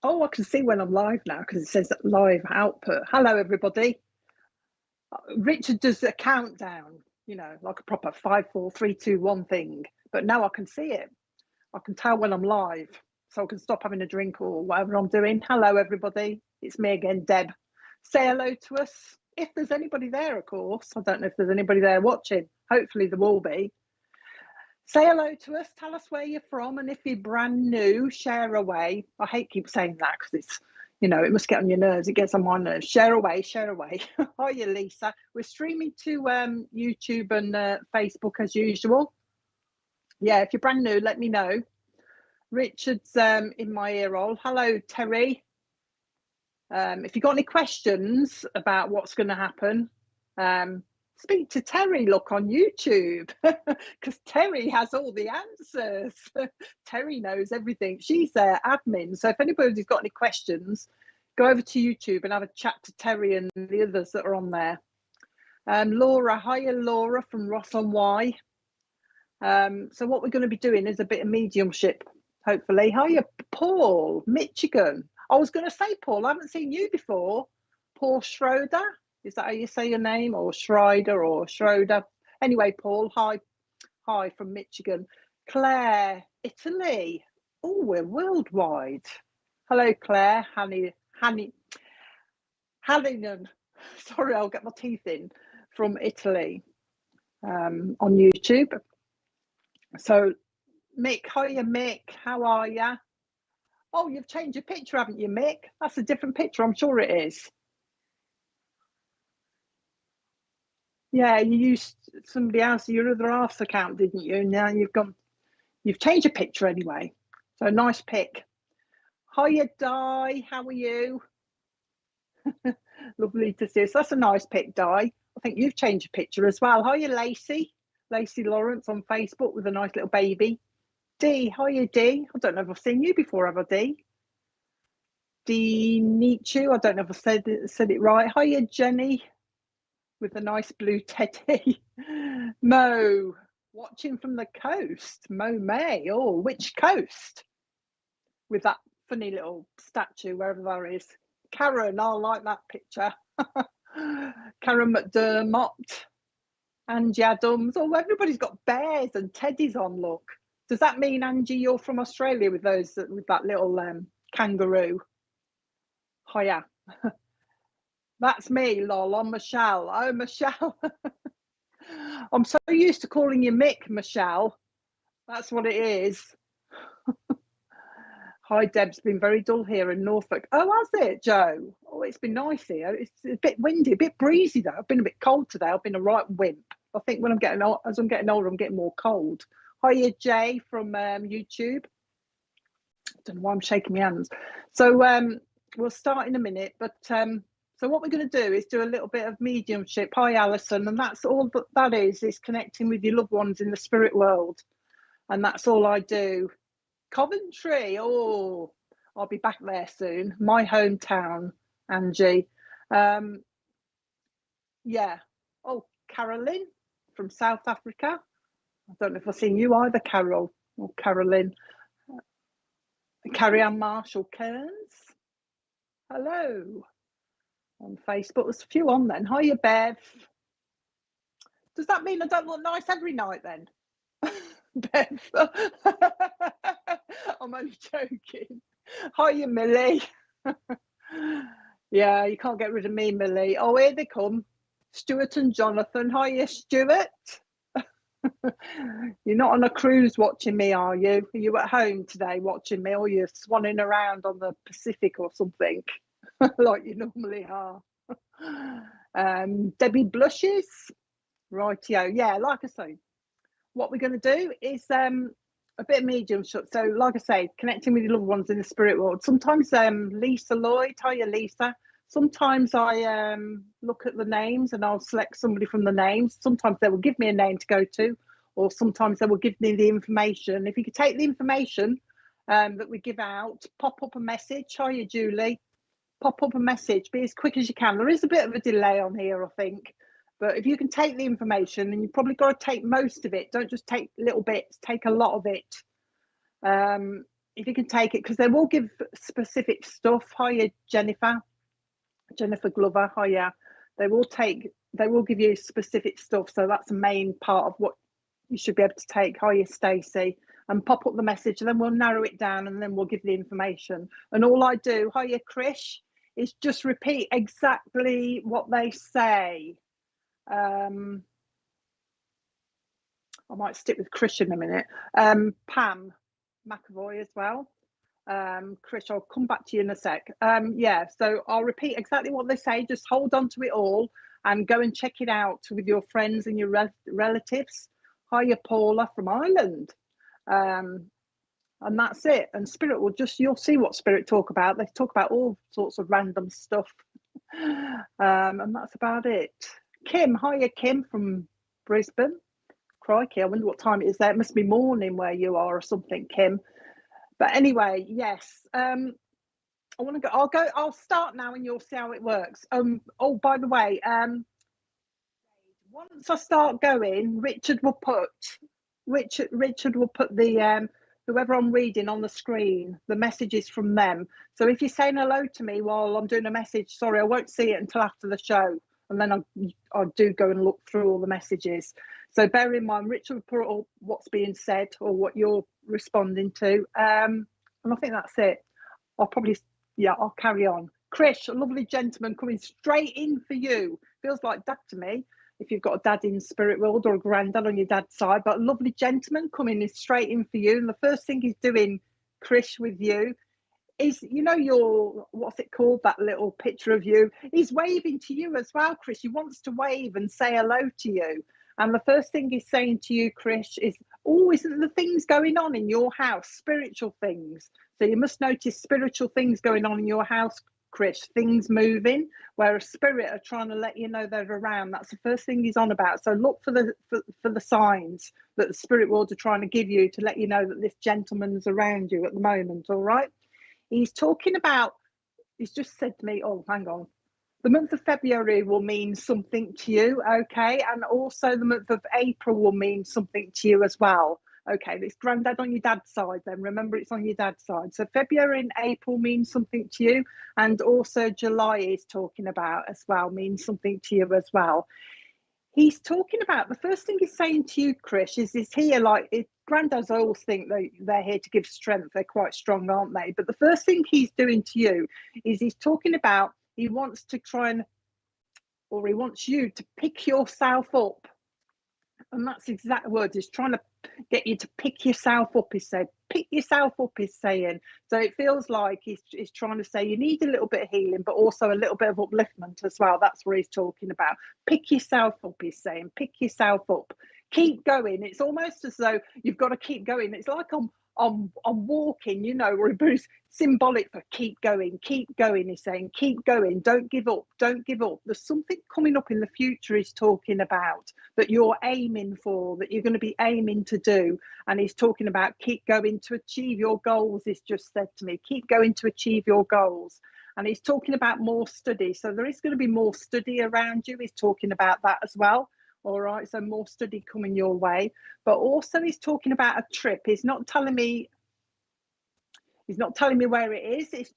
Oh, I can see when I'm live now because it says live output. Hello, everybody. Richard does a countdown, like a proper 5, 4, 3, 2, 1 thing. But now I can see it. I can tell when I'm live, so I can stop having a drink or whatever I'm doing. Hello, everybody. It's me again, Deb. Say hello to us. If there's anybody there, of course. I don't know if there's anybody there watching. Hopefully there will be. Say hello to us. Tell us where you're from. And if you're brand new, share away. I hate keep saying that because it's, it must get on your nerves. It gets on my nerves. Share away, share away. Hiya, Lisa. We're streaming to YouTube and Facebook as usual. Yeah, if you're brand new, let me know. Richard's in my ear roll. Hello, Terry. If you've got any questions about what's going to happen, speak to Terry, look on YouTube, because Terry has all the answers. Terry knows everything. She's their admin. So if anybody's got any questions, go over to YouTube and have a chat to Terry and the others that are on there. Laura, hiya, Laura from Ross on Y. So what we're going to be doing is a bit of mediumship, hopefully. Hiya, Paul, Michigan. I was going to say, Paul, I haven't seen you before. Paul Schroeder. Is that how you say your name? Or Schreider or Schroeder? Anyway, Paul, hi from Michigan. Claire, Italy. Oh, we're worldwide. Hello, Claire. Hallinan. Sorry, I'll get my teeth in. From Italy on YouTube. So, Mick, hiya, Mick. How are you? Oh, you've changed your picture, haven't you, Mick? That's a different picture, I'm sure it is. Yeah, you used somebody else, your other half's account, didn't you? Now you've changed your picture anyway. So nice pic. Hiya, Di. How are you? Lovely to see you. So that's a nice pic, Di. I think you've changed your picture as well. Hiya, Lacey. Lacey Lawrence on Facebook with a nice little baby. Dee, hiya, Dee. I don't know if I've seen you before, have I, Dee? Dee Nietzsche. I don't know if I said it right. Hiya, Jenny. With a nice blue teddy. Mo, watching from the coast. Mo May. Oh, which coast? With that funny little statue, wherever that is. Karen, I like that picture. Karen McDermott. Angie Adams. Oh, everybody's got bears and teddies on, look. Does that mean, Angie, you're from Australia with that little kangaroo? Hiya. That's me, lol. I'm Michelle. Oh, Michelle. I'm so used to calling you Mick, Michelle. That's what it is. Hi, Deb's been very dull here in Norfolk. Oh, has it, Joe? Oh, it's been nice here. It's a bit windy, a bit breezy, though. I've been a bit cold today. I've been a right wimp. I think when as I'm getting older, I'm getting more cold. Hiya, Jay from YouTube. I don't know why I'm shaking my hands. So we'll start in a minute, but so what we're going to do is do a little bit of mediumship. Hi, Alison, and that's all that is connecting with your loved ones in the spirit world, and that's all I do. Coventry, oh, I'll be back there soon. My hometown, Angie. Yeah. Oh, Carolyn from South Africa. I don't know if I've seen you either, Carol or Carolyn. Carrie-Anne Marshall Kearns. Hello. On Facebook, there's a few on then. Hiya, Bev. Does that mean I don't look nice every night then? Bev. I'm only joking. Hiya, Millie. Yeah, you can't get rid of me, Millie. Oh, here they come. Stuart and Jonathan. Hiya, Stuart. You're not on a cruise watching me, are you? Are you at home today watching me, or you're swanning around on the Pacific or something like you normally are? Debbie blushes. Rightio. Yeah, like I say, what we're going to do is a bit of mediumship. So, like I say, connecting with your loved ones in the spirit world. Sometimes Lisa Lloyd, hiya, Lisa. Sometimes I look at the names and I'll select somebody from the names. Sometimes they will give me a name to go to, or sometimes they will give me the information. If you could take the information that we give out, pop up a message. Hiya, Julie. Pop up a message. Be as quick as you can. There is a bit of a delay on here, I think. But if you can take the information, and you've probably got to take most of it. Don't just take little bits. Take a lot of it. if you can take it, because they will give specific stuff. Hiya, Jennifer Glover. Hiya. They will give you specific stuff. So that's the main part of what you should be able to take. Hiya, Stacey. And pop up the message, and then we'll narrow it down, and then we'll give the information. And all I do, hiya, Krish, is just repeat exactly what they say. I might stick with Krish in a minute. Pam McAvoy as well. Krish, I'll come back to you in a sec. Yeah, so I'll repeat exactly what they say. Just hold on to it all and go and check it out with your friends and your relatives. Hiya, Paula from Ireland. And that's it. And Spirit will you'll see what Spirit talk about. They talk about all sorts of random stuff. And that's about it. Kim, hiya, Kim from Brisbane. Crikey, I wonder what time it is there. It must be morning where you are or something, Kim. But anyway, yes. I want to go. I'll start now and you'll see how it works. Oh, by the way, once I start going, Richard will put the whoever I'm reading on the screen, the messages from them. So if you're saying hello to me while I'm doing a message, sorry, I won't see it until after the show. And then I do go and look through all the messages. So bear in mind, Richard will put all what's being said or what you're responding to. And I think that's it. I'll carry on. Krish, a lovely gentleman coming straight in for you. Feels like dad to me, if you've got a dad in spirit world or a granddad on your dad's side, but a lovely gentleman coming straight in for you. And the first thing he's doing, Krish, with you is, you know, your, what's it called, that little picture of you, he's waving to you as well, Krish. He wants to wave and say hello to you. And the first thing he's saying to you, Krish, is, oh, isn't the things going on in your house, spiritual things? So you must notice spiritual things going on in your house, Krish, things moving, where a spirit are trying to let you know they're around. That's the first thing he's on about. So look for the signs that the spirit world are trying to give you to let you know that this gentleman's around you at the moment, all right? He's talking about, he's just said to me, oh, hang on. The month of February will mean something to you, okay? And also the month of April will mean something to you as well. Okay, it's granddad on your dad's side then. Remember, it's on your dad's side. So February and April means something to you. And also July is talking about as well, means something to you as well. He's talking about, the first thing he's saying to you, Krish, is here, like, granddads always think they're here to give strength. They're quite strong, aren't they? But the first thing he's doing to you is he's talking about, he wants to try and, or he wants you to pick yourself up. And that's the exact word. He's trying to get you to pick yourself up, he said. Pick yourself up, he's saying. So it feels like he's trying to say you need a little bit of healing, but also a little bit of upliftment as well. That's what he's talking about. Pick yourself up, he's saying. Pick yourself up. Keep going. It's almost as though you've got to keep going. It's like I'm walking, you know, or it's symbolic for keep going, he's saying, keep going, don't give up, don't give up. There's something coming up in the future he's talking about that you're aiming for, that you're going to be aiming to do. And he's talking about keep going to achieve your goals, he's just said to me, keep going to achieve your goals. And he's talking about more study. So there is going to be more study around you. He's talking about that as well. All right, so more study coming your way. But also he's talking about a trip. He's not telling me where it is. He's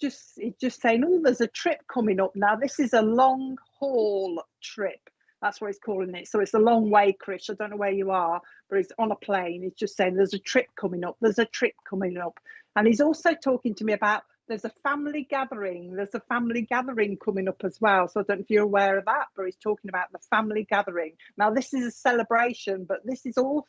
just saying, oh, there's a trip coming up now. This is a long haul trip. That's what he's calling it. So it's a long way, Krish. I don't know where you are, but he's on a plane. He's just saying there's a trip coming up. There's a trip coming up. And he's also talking to me about there's a family gathering. There's a family gathering coming up as well. So I don't know if you're aware of that, but he's talking about the family gathering. Now, this is a celebration, but this is all,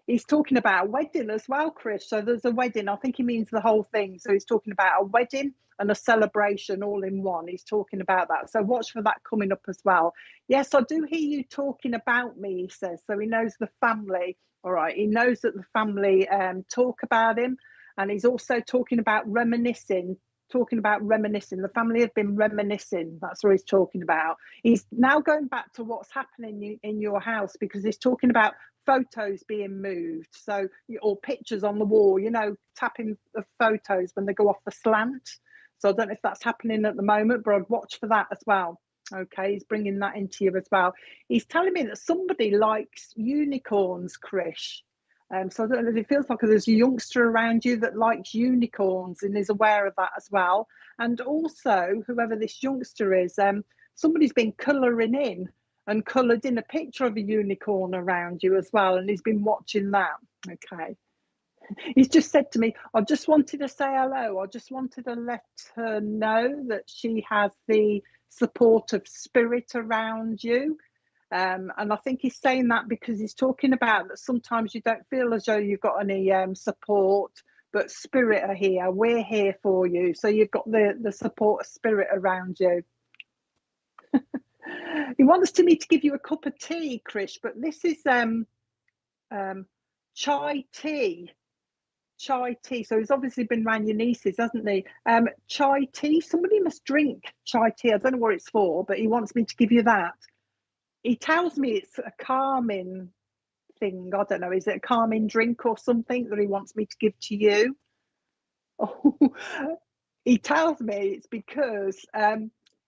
he's talking about a wedding as well, Krish. So there's a wedding. I think he means the whole thing. So he's talking about a wedding and a celebration all in one. He's talking about that. So watch for that coming up as well. Yes, I do hear you talking about me, he says. So he knows the family. All right. He knows that the family talk about him. And he's also talking about reminiscing. The family have been reminiscing. That's what he's talking about. He's now going back to what's happening in your house, because he's talking about photos being moved. So, or pictures on the wall, you know, tapping the photos when they go off the slant. So I don't know if that's happening at the moment, but I'd watch for that as well. Okay, he's bringing that into you as well. He's telling me that somebody likes unicorns, Krish. So I don't know if it feels like there's a youngster around you that likes unicorns and is aware of that as well. And also, whoever this youngster is, somebody's been colouring in and coloured in a picture of a unicorn around you as well, and he's been watching that. Okay. He's just said to me, I just wanted to say hello. I just wanted to let her know that she has the support of spirit around you. And I think he's saying that because he's talking about that sometimes you don't feel as though you've got any support, but spirit are here. We're here for you. So you've got the support of spirit around you. He wants me to give you a cup of tea, Krish, but this is chai tea. Chai tea. So he's obviously been around your nieces, hasn't he? Chai tea. Somebody must drink chai tea. I don't know what it's for, but he wants me to give you that. He tells me it's a calming thing. I don't know. Is it a calming drink or something that he wants me to give to you? Oh, he tells me it's because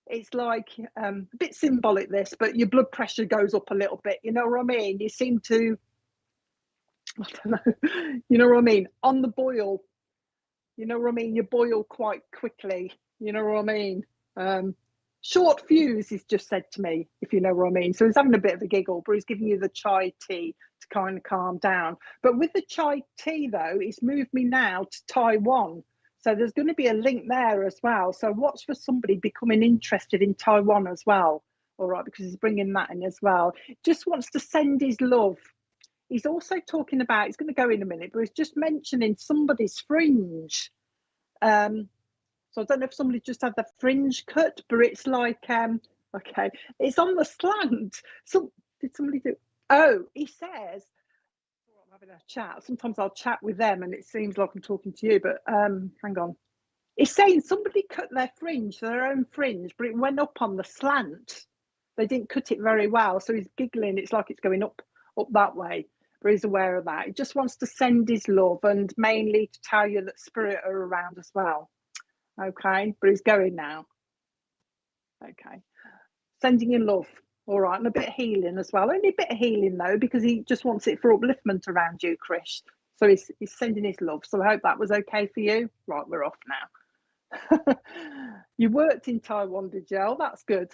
it's like a bit symbolic, this, but your blood pressure goes up a little bit. You know what I mean? You seem to, I don't know, you know what I mean? On the boil, you know what I mean? You boil quite quickly, you know what I mean? Short fuse, he's just said to me, if you know what I mean. So he's having a bit of a giggle, but he's giving you the chai tea to kind of calm down. But with the chai tea, though, it's moved me now to Taiwan. So there's going to be a link there as well. So watch for somebody becoming interested in Taiwan as well. All right, because he's bringing that in as well. Just wants to send his love. He's also talking about, he's going to go in a minute, but he's just mentioning somebody's fringe. So I don't know if somebody just had the fringe cut, but it's like, okay, it's on the slant. So did somebody do? Oh, he says, I'm having a chat. Sometimes I'll chat with them and it seems like I'm talking to you, but hang on. He's saying somebody cut their fringe, their own fringe, but it went up on the slant. They didn't cut it very well. So he's giggling. It's like it's going up that way. But he's aware of that. He just wants to send his love and mainly to tell you that spirit are around as well. Okay, but he's going now. Okay, sending in love. All right, and a bit of healing as well. Only a bit of healing though, because he just wants it for upliftment around you, Krish. So he's sending his love. So I hope that was okay for you. Right, we're off now. You worked in Taiwan, did you? Oh, that's good.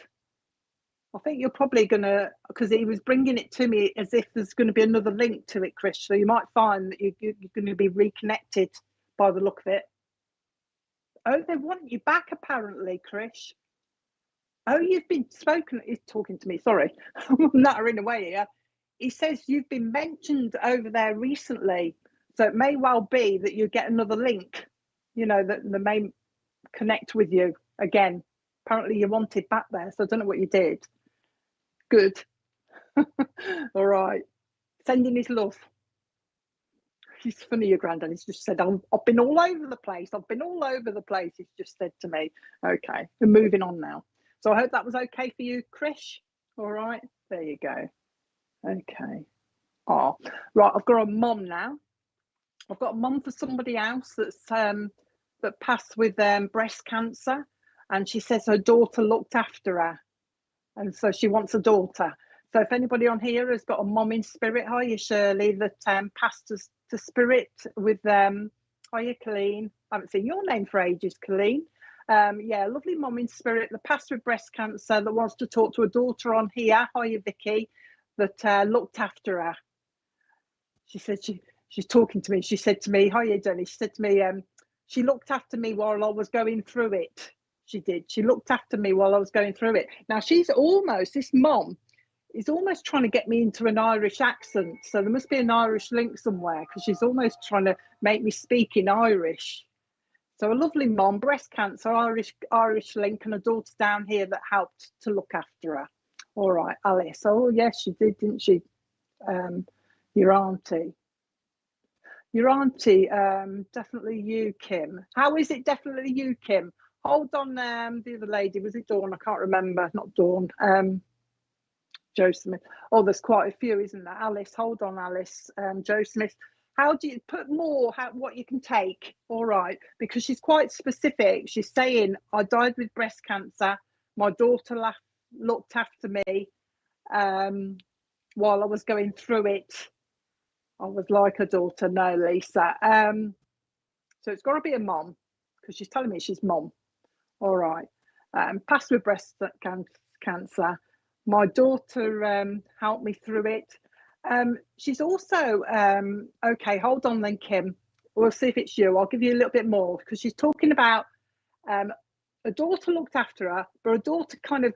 I think you're probably going to, because he was bringing it to me as if there's going to be another link to it, Krish. So you might find that you're going to be reconnected by the look of it. Oh, they want you back, apparently, Krish. Oh, you've been spoken. He's talking to me. Sorry, I'm nattering away here. He says you've been mentioned over there recently. So it may well be that you get another link, you know, that they may connect with you again. Apparently you wanted back there. So I don't know what you did. Good. All right. Sending his love. He's funny, your granddad. He's just said, I've been all over the place. I've been all over the place. He's just said to me, okay, we're moving on now. So I hope that was okay for you, Krish. All right, there you go. Okay. Oh, right. I've got a mum now. I've got a mum for somebody else that passed with breast cancer, and she says her daughter looked after her, and so she wants a daughter. So if anybody on here has got a mum in spirit, hiya Shirley, that passed to spirit with hiya Colleen. I haven't seen your name for ages, Colleen. Yeah, lovely mum in spirit that passed with breast cancer that wants to talk to a daughter on here, hiya Vicky, that looked after her. She said she's talking to me. She said to me, hiya Jenny. She said to me, she looked after me while I was going through it. She did. She looked after me while I was going through it. Now she's almost, this mum is almost trying to get me into an Irish accent. So there must be an Irish link somewhere because she's almost trying to make me speak in Irish. So a lovely mom, breast cancer, Irish link, and a daughter down here that helped to look after her. All right, Alice. Oh yes, she did, didn't she? Your auntie. Your auntie, definitely you, Kim. How is it definitely you, Kim? Hold on, the other lady, was it Dawn? I can't remember. Not Dawn. Joe Smith. Oh, there's quite a few, isn't there? Alice, hold on, Alice. Joe Smith. How do you put more, what you can take? All right, because she's quite specific. She's saying, I died with breast cancer. My daughter looked after me while I was going through it. I was like a daughter. No, Lisa. So it's got to be a mom, because she's telling me she's mom. All right. Passed with breast cancer. My daughter helped me through it. She's also, okay, hold on then, Kim. We'll see if it's you. I'll give you a little bit more, because she's talking about a daughter looked after her, but a daughter kind of,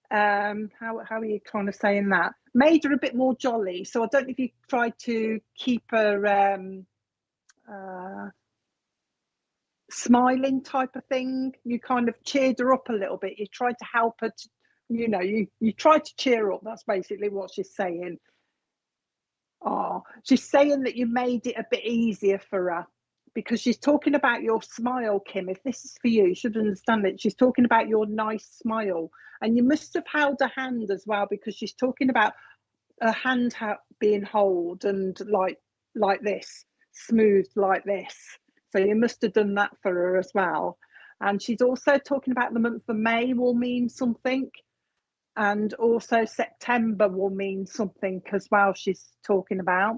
how are you kind of saying that? Made her a bit more jolly. So I don't know if you tried to keep her smiling type of thing. You kind of cheered her up a little bit. You tried to help her to, you tried to cheer her up. That's basically what she's saying. Oh, she's saying that you made it a bit easier for her, because she's talking about your smile, Kim. If this is for you, you should understand it. She's talking about your nice smile, and you must have held her hand as well, because she's talking about her hand being held and like this, smooth like this. So you must have done that for her as well. And she's also talking about the month of May will mean something, and also September will mean something as well. She's talking, I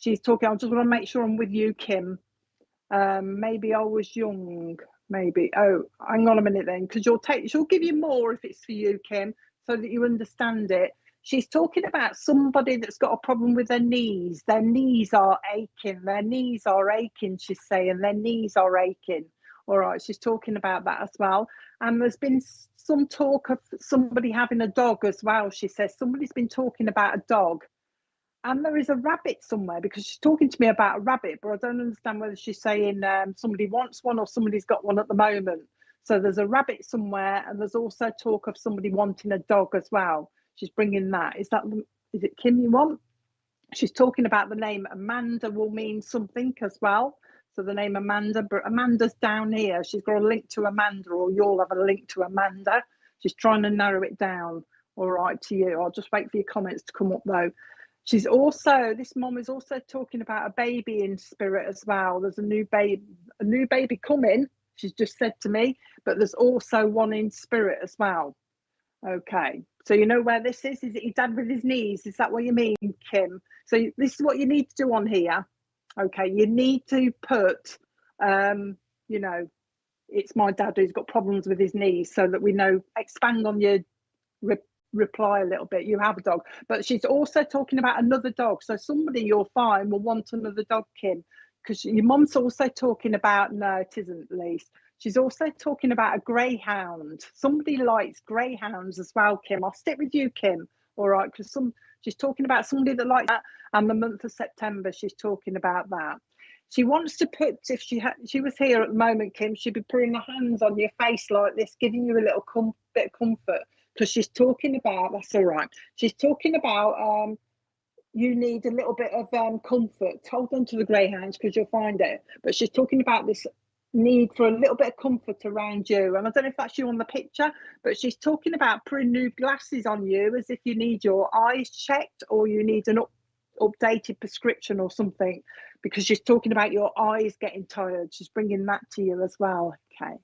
just want to make sure I'm with you, Kim. Maybe I was young, maybe. Oh, hang on a minute then, because she'll give you more if it's for you, Kim, so that you understand it. She's talking about somebody that's got a problem with their knees. Their knees are aching. Their knees are aching, she's saying. Their knees are aching. All right, she's talking about that as well. And there's been some talk of somebody having a dog as well, she says. Somebody's been talking about a dog. And there is a rabbit somewhere, because she's talking to me about a rabbit, but I don't understand whether she's saying somebody wants one or somebody's got one at the moment. So there's a rabbit somewhere, and there's also talk of somebody wanting a dog as well. She's bringing that. Is it Kim you want? She's talking about the name Amanda will mean something as well. So the name Amanda, but Amanda's down here. She's got a link to Amanda, or you'll have a link to Amanda. She's trying to narrow it down, all right, to you. I'll just wait for your comments to come up though. She's also, this mom is also talking about a baby in spirit as well. There's a new baby coming, she's just said to me, but there's also one in spirit as well. Okay, so you know where this is? Is it your dad with his knees? Is that what you mean, Kim? So this is what you need to do on here. Okay, you need to put, it's my dad who's got problems with his knees, so that we know, expand on your reply a little bit. You have a dog, but she's also talking about another dog. So somebody you'll find will want another dog, Kim, because your mum's also talking about, no, it isn't, Lise. She's also talking about a greyhound. Somebody likes greyhounds as well, Kim. I'll stick with you, Kim. All right, because she's talking about somebody that likes that, and the month of September, she's talking about that. She wants to put, if she was here at the moment, Kim, she'd be putting her hands on your face like this, giving you a little bit of comfort, because she's talking about, that's all right. She's talking about you need a little bit of comfort. Hold on to the greyhounds, because you'll find it. But she's talking about this need for a little bit of comfort around you, and I don't know if that's you on the picture, but she's talking about putting new glasses on you, as if you need your eyes checked, or you need an updated prescription or something, because she's talking about your eyes getting tired. She's bringing that to you as well. Okay,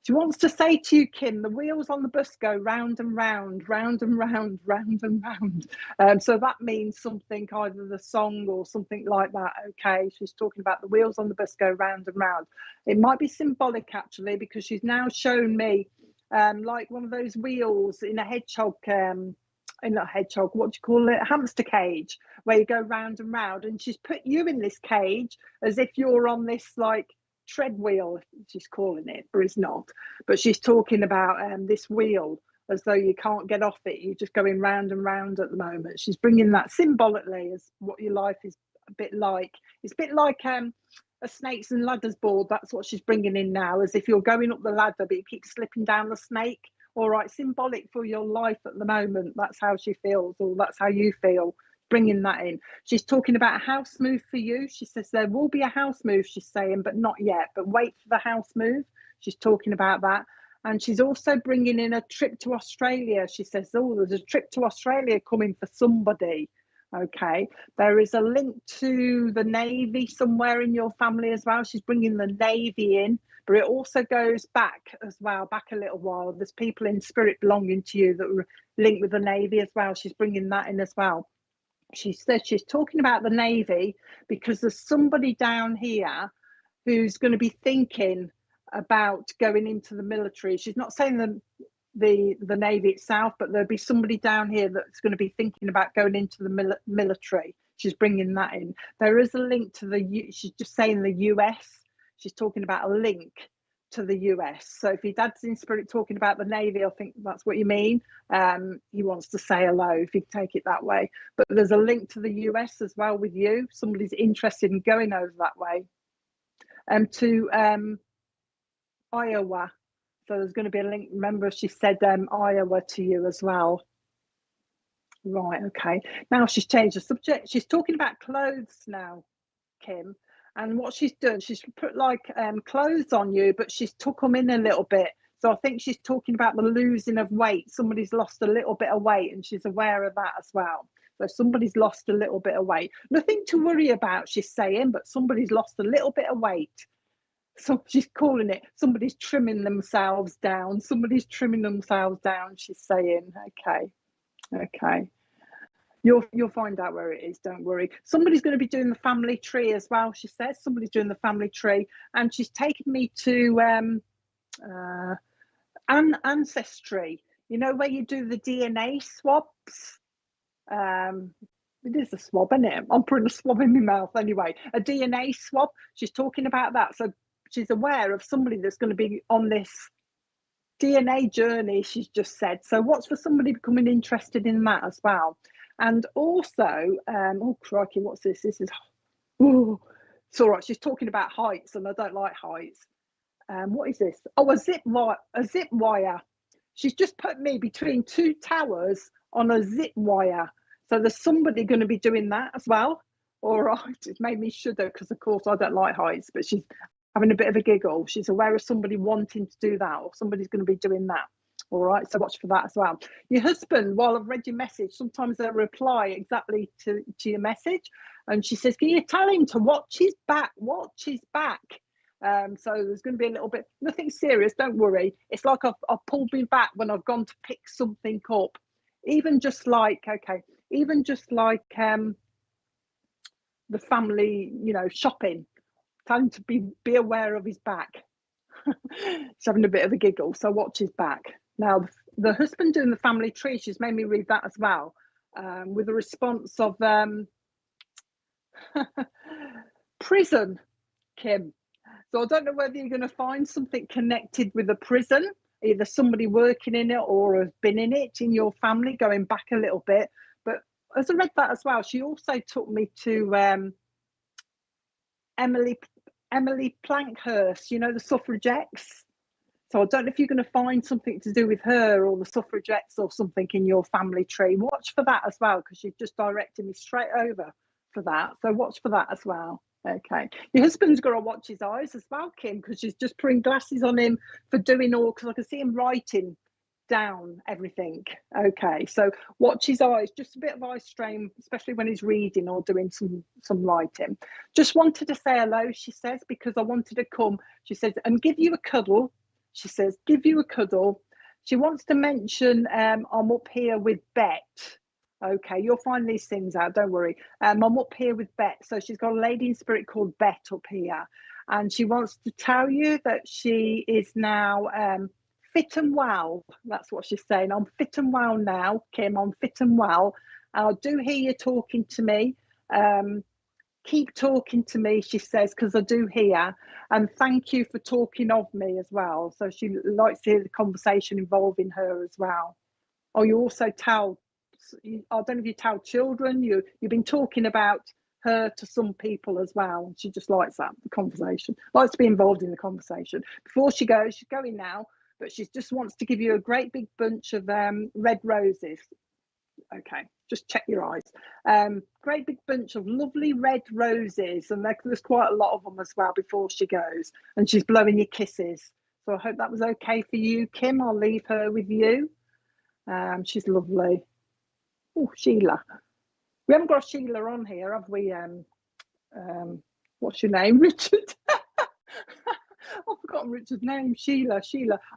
she wants to say to you, Kim, the wheels on the bus go round and round, round and round, round and round. So that means something, either the song or something like that. Okay, she's talking about the wheels on the bus go round and round. It might be symbolic, actually, because she's now shown me like one of those wheels in a hedgehog, what do you call it? A hamster cage, where you go round and round. And she's put you in this cage as if you're on this like treadwheel, she's calling it, but it's not. But she's talking about this wheel as though you can't get off it. You're just going round and round at the moment. She's bringing that symbolically as what your life is a bit like. It's a bit like a snakes and ladders board. That's what she's bringing in now, as if you're going up the ladder, but you keep slipping down the snake. All right, symbolic for your life at the moment. That's how she feels, or that's how you feel. Bringing that in. She's talking about a house move for you. She says there will be a house move, she's saying, but not yet, but wait for the house move. She's talking about that. And she's also bringing in a trip to Australia. She says, oh, there's a trip to Australia coming for somebody. Okay, there is a link to the Navy somewhere in your family as well. She's bringing the Navy in, but it also goes back as well, back a little while. There's people in spirit belonging to you that were linked with the Navy as well. She's bringing that in as well. She said she's talking about the Navy because there's somebody down here who's going to be thinking about going into the military. She's not saying the Navy itself, but there'll be somebody down here that's going to be thinking about going into the military. She's bringing that in. There is a link to she's just saying the US. She's talking about a link to the US. So if your dad's in spirit talking about the Navy, I think that's what you mean. He wants to say hello, if you take it that way. But there's a link to the US as well with you. Somebody's interested in going over that way. To Iowa. So there's going to be a link. Remember, she said Iowa to you as well. Right, okay. Now she's changed the subject. She's talking about clothes now, Kim. And what she's done, she's put like clothes on you, but she's took them in a little bit. So I think she's talking about the losing of weight. Somebody's lost a little bit of weight, and she's aware of that as well. So somebody's lost a little bit of weight. Nothing to worry about, she's saying, but somebody's lost a little bit of weight. So she's calling it, somebody's trimming themselves down. Somebody's trimming themselves down, she's saying. Okay. You'll find out where it is, don't worry. Somebody's going to be doing the family tree as well, she says. Somebody's doing the family tree. And she's taken me to Ancestry. You know, where you do the DNA swabs? It is a swab, isn't it? I'm putting a swab in my mouth anyway. A DNA swab. She's talking about that. So she's aware of somebody that's going to be on this DNA journey, she's just said. So watch for somebody becoming interested in that as well. And also, oh crikey, what's this? This is, oh, it's all right. She's talking about heights, and I don't like heights. What is this? Oh, a zip wire. She's just put me between two towers on a zip wire. So there's somebody going to be doing that as well. All right, it's made me shudder because, of course, I don't like heights, but she's having a bit of a giggle. She's aware of somebody wanting to do that, or somebody's going to be doing that. All right, so watch for that as well. Your husband, while I've read your message, sometimes they'll reply exactly to your message. And she says, can you tell him to watch his back? Watch his back. So there's going to be a little bit, nothing serious, don't worry. It's like I've pulled me back when I've gone to pick something up. Even just like, the family, shopping. Tell him to be aware of his back. He's having a bit of a giggle, so watch his back. Now, the husband doing the family tree, she's made me read that as well, with a response of prison, Kim. So I don't know whether you're going to find something connected with a prison, either somebody working in it or has been in it in your family, going back a little bit. But as I read that as well, she also took me to Emily Plankhurst, the suffragettes. So I don't know if you're going to find something to do with her or the suffragettes or something in your family tree. Watch for that as well, because she's just directed me straight over for that. So watch for that as well. Okay. Your husband's got to watch his eyes as well, Kim, because she's just putting glasses on him for doing all, because I can see him writing down everything. Okay, so watch his eyes, just a bit of eye strain, especially when he's reading or doing some writing. Just wanted to say hello, she says, because I wanted to come, she says, and give you a cuddle. She says, give you a cuddle. She wants to mention I'm up here with Bet. Okay, you'll find these things out, don't worry. I'm up here with Bet. So she's got a lady in spirit called Bet up here, and she wants to tell you that she is now fit and well. That's what she's saying. I'm fit and well now, Kim. I'm fit and well. And I do hear you talking to me. Keep talking to me, she says, because I do hear. And thank you for talking of me as well. So she likes to hear the conversation involving her as well. Oh, you also tell, I don't know if you tell children, you've been talking about her to some people as well. She just likes that, the conversation, likes to be involved in the conversation. Before she goes, she's going now, but she just wants to give you a great big bunch of red roses. Okay, just check your eyes. Great big bunch of lovely red roses, and there's quite a lot of them as well before she goes, and she's blowing you kisses. So I hope that was okay for you, Kim. I'll leave her with you. She's lovely. Oh, Sheila. We haven't got a Sheila on here, have we? What's your name, Richard? I've forgotten Richard's name. Sheila.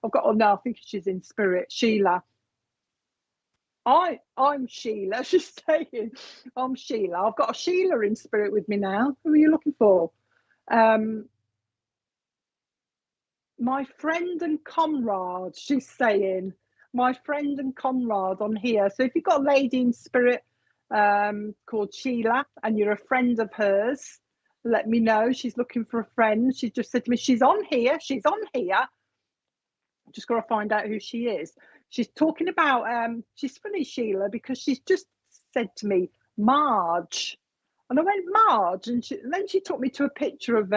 I've got, oh no, I think she's in spirit. Sheila. I'm Sheila. She's saying, I'm Sheila. I've got a Sheila in spirit with me now. Who are you looking for? Um, my friend and comrade, she's saying. My friend and comrade on here. So if you've got a lady in spirit called Sheila and you're a friend of hers, let me know. She's looking for a friend. She just said to me, she's on here. She's on here. Just got to find out who she is. She's talking about, she's funny, Sheila, because she's just said to me, Marge. And I went, Marge. And then she took me to a picture of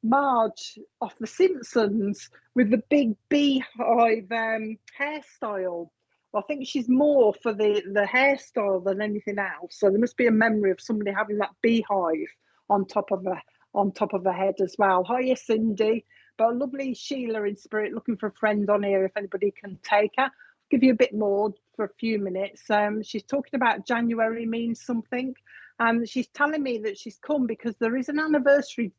Marge off The Simpsons with the big beehive hairstyle. Well, I think she's more for the hairstyle than anything else. So there must be a memory of somebody having that beehive on top of her head as well. Hiya, Cindy. But a lovely Sheila in spirit, looking for a friend on here if anybody can take her. I'll give you a bit more for a few minutes. She's talking about January means something. And she's telling me that she's come because there is an anniversary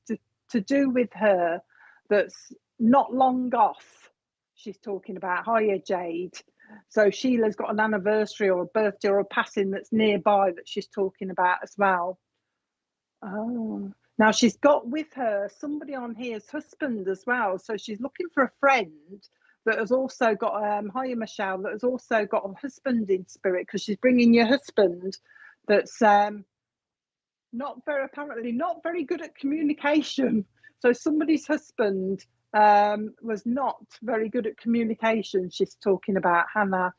to do with her that's not long off. She's talking about. Hiya, Jade. So Sheila's got an anniversary or a birthday or a passing that's nearby that she's talking about as well. Oh. Now she's got with her somebody on here's husband as well. So she's looking for a friend that has also got, hiya Michelle, that has also got a husband in spirit, because she's bringing your husband that's apparently not very good at communication. So somebody's husband was not very good at communication. She's talking about Hannah.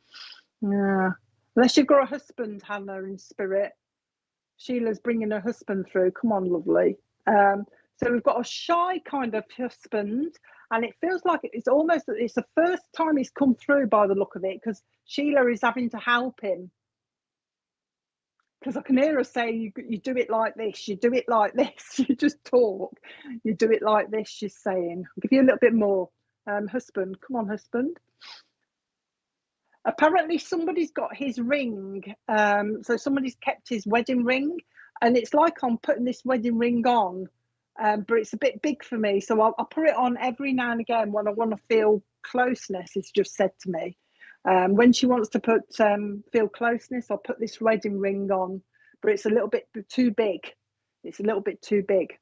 Unless you've got a husband, Hannah, in spirit. Sheila's bringing her husband through. Come on, lovely. So we've got a shy kind of husband, and it feels like it's the first time he's come through by the look of it, because Sheila is having to help him. Because I can hear her say, you do it like this, you do it like this, you just talk, you do it like this, she's saying. I'll give you a little bit more. Husband, come on, husband. Apparently somebody's got his ring, so somebody's kept his wedding ring, and it's like I'm putting this wedding ring on, but it's a bit big for me, so I'll put it on every now and again when I want to feel closeness. It's just said to me, when she wants to feel closeness, I'll put this wedding ring on, but it's a little bit too big. It's a little bit too big.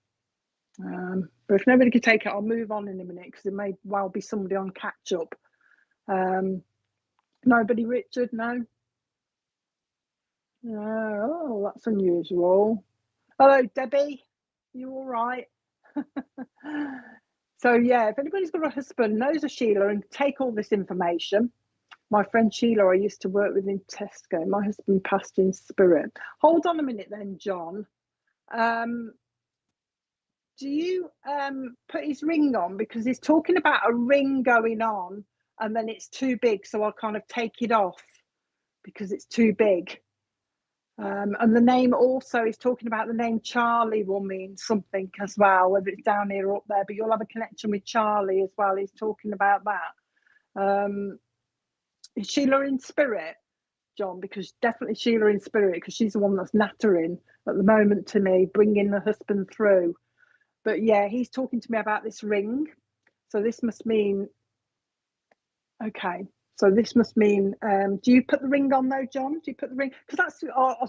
But if nobody can take it, I'll move on in a minute, because it may well be somebody on catch up. Nobody, Richard? No. Oh, that's unusual. Hello, Debbie. You all right? So yeah, if anybody's got a husband, knows a Sheila, and take all this information. My friend Sheila, I used to work with in Tesco. My husband passed in spirit. Hold on a minute then, John. Do you put his ring on? Because he's talking about a ring going on, and then it's too big, so I'll kind of take it off because it's too big. And the name also is talking about the name Charlie will mean something as well, whether it's down here or up there, but you'll have a connection with Charlie as well. He's talking about that. Is Sheila in spirit, John? Because definitely Sheila in spirit, because she's the one that's nattering at the moment to me, bringing the husband through. But yeah, he's talking to me about this ring. So this must mean, okay. So this must mean, do you put the ring on though, John? Do you put the ring? Because that's,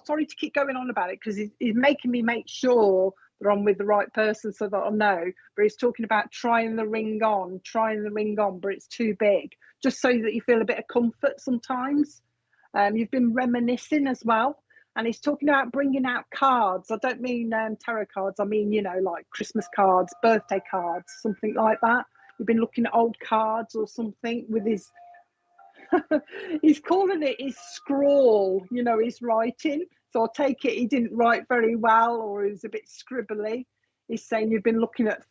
sorry to keep going on about it, because he's making me make sure that I'm with the right person so that I know. But he's talking about trying the ring on, but it's too big, just so that you feel a bit of comfort sometimes. You've been reminiscing as well. And he's talking about bringing out cards. I don't mean tarot cards. I mean, like Christmas cards, birthday cards, something like that. You've been looking at old cards or something with his... he's calling it his scrawl, his writing. So I'll take it he didn't write very well, or he was a bit scribbly. He's saying you've been looking at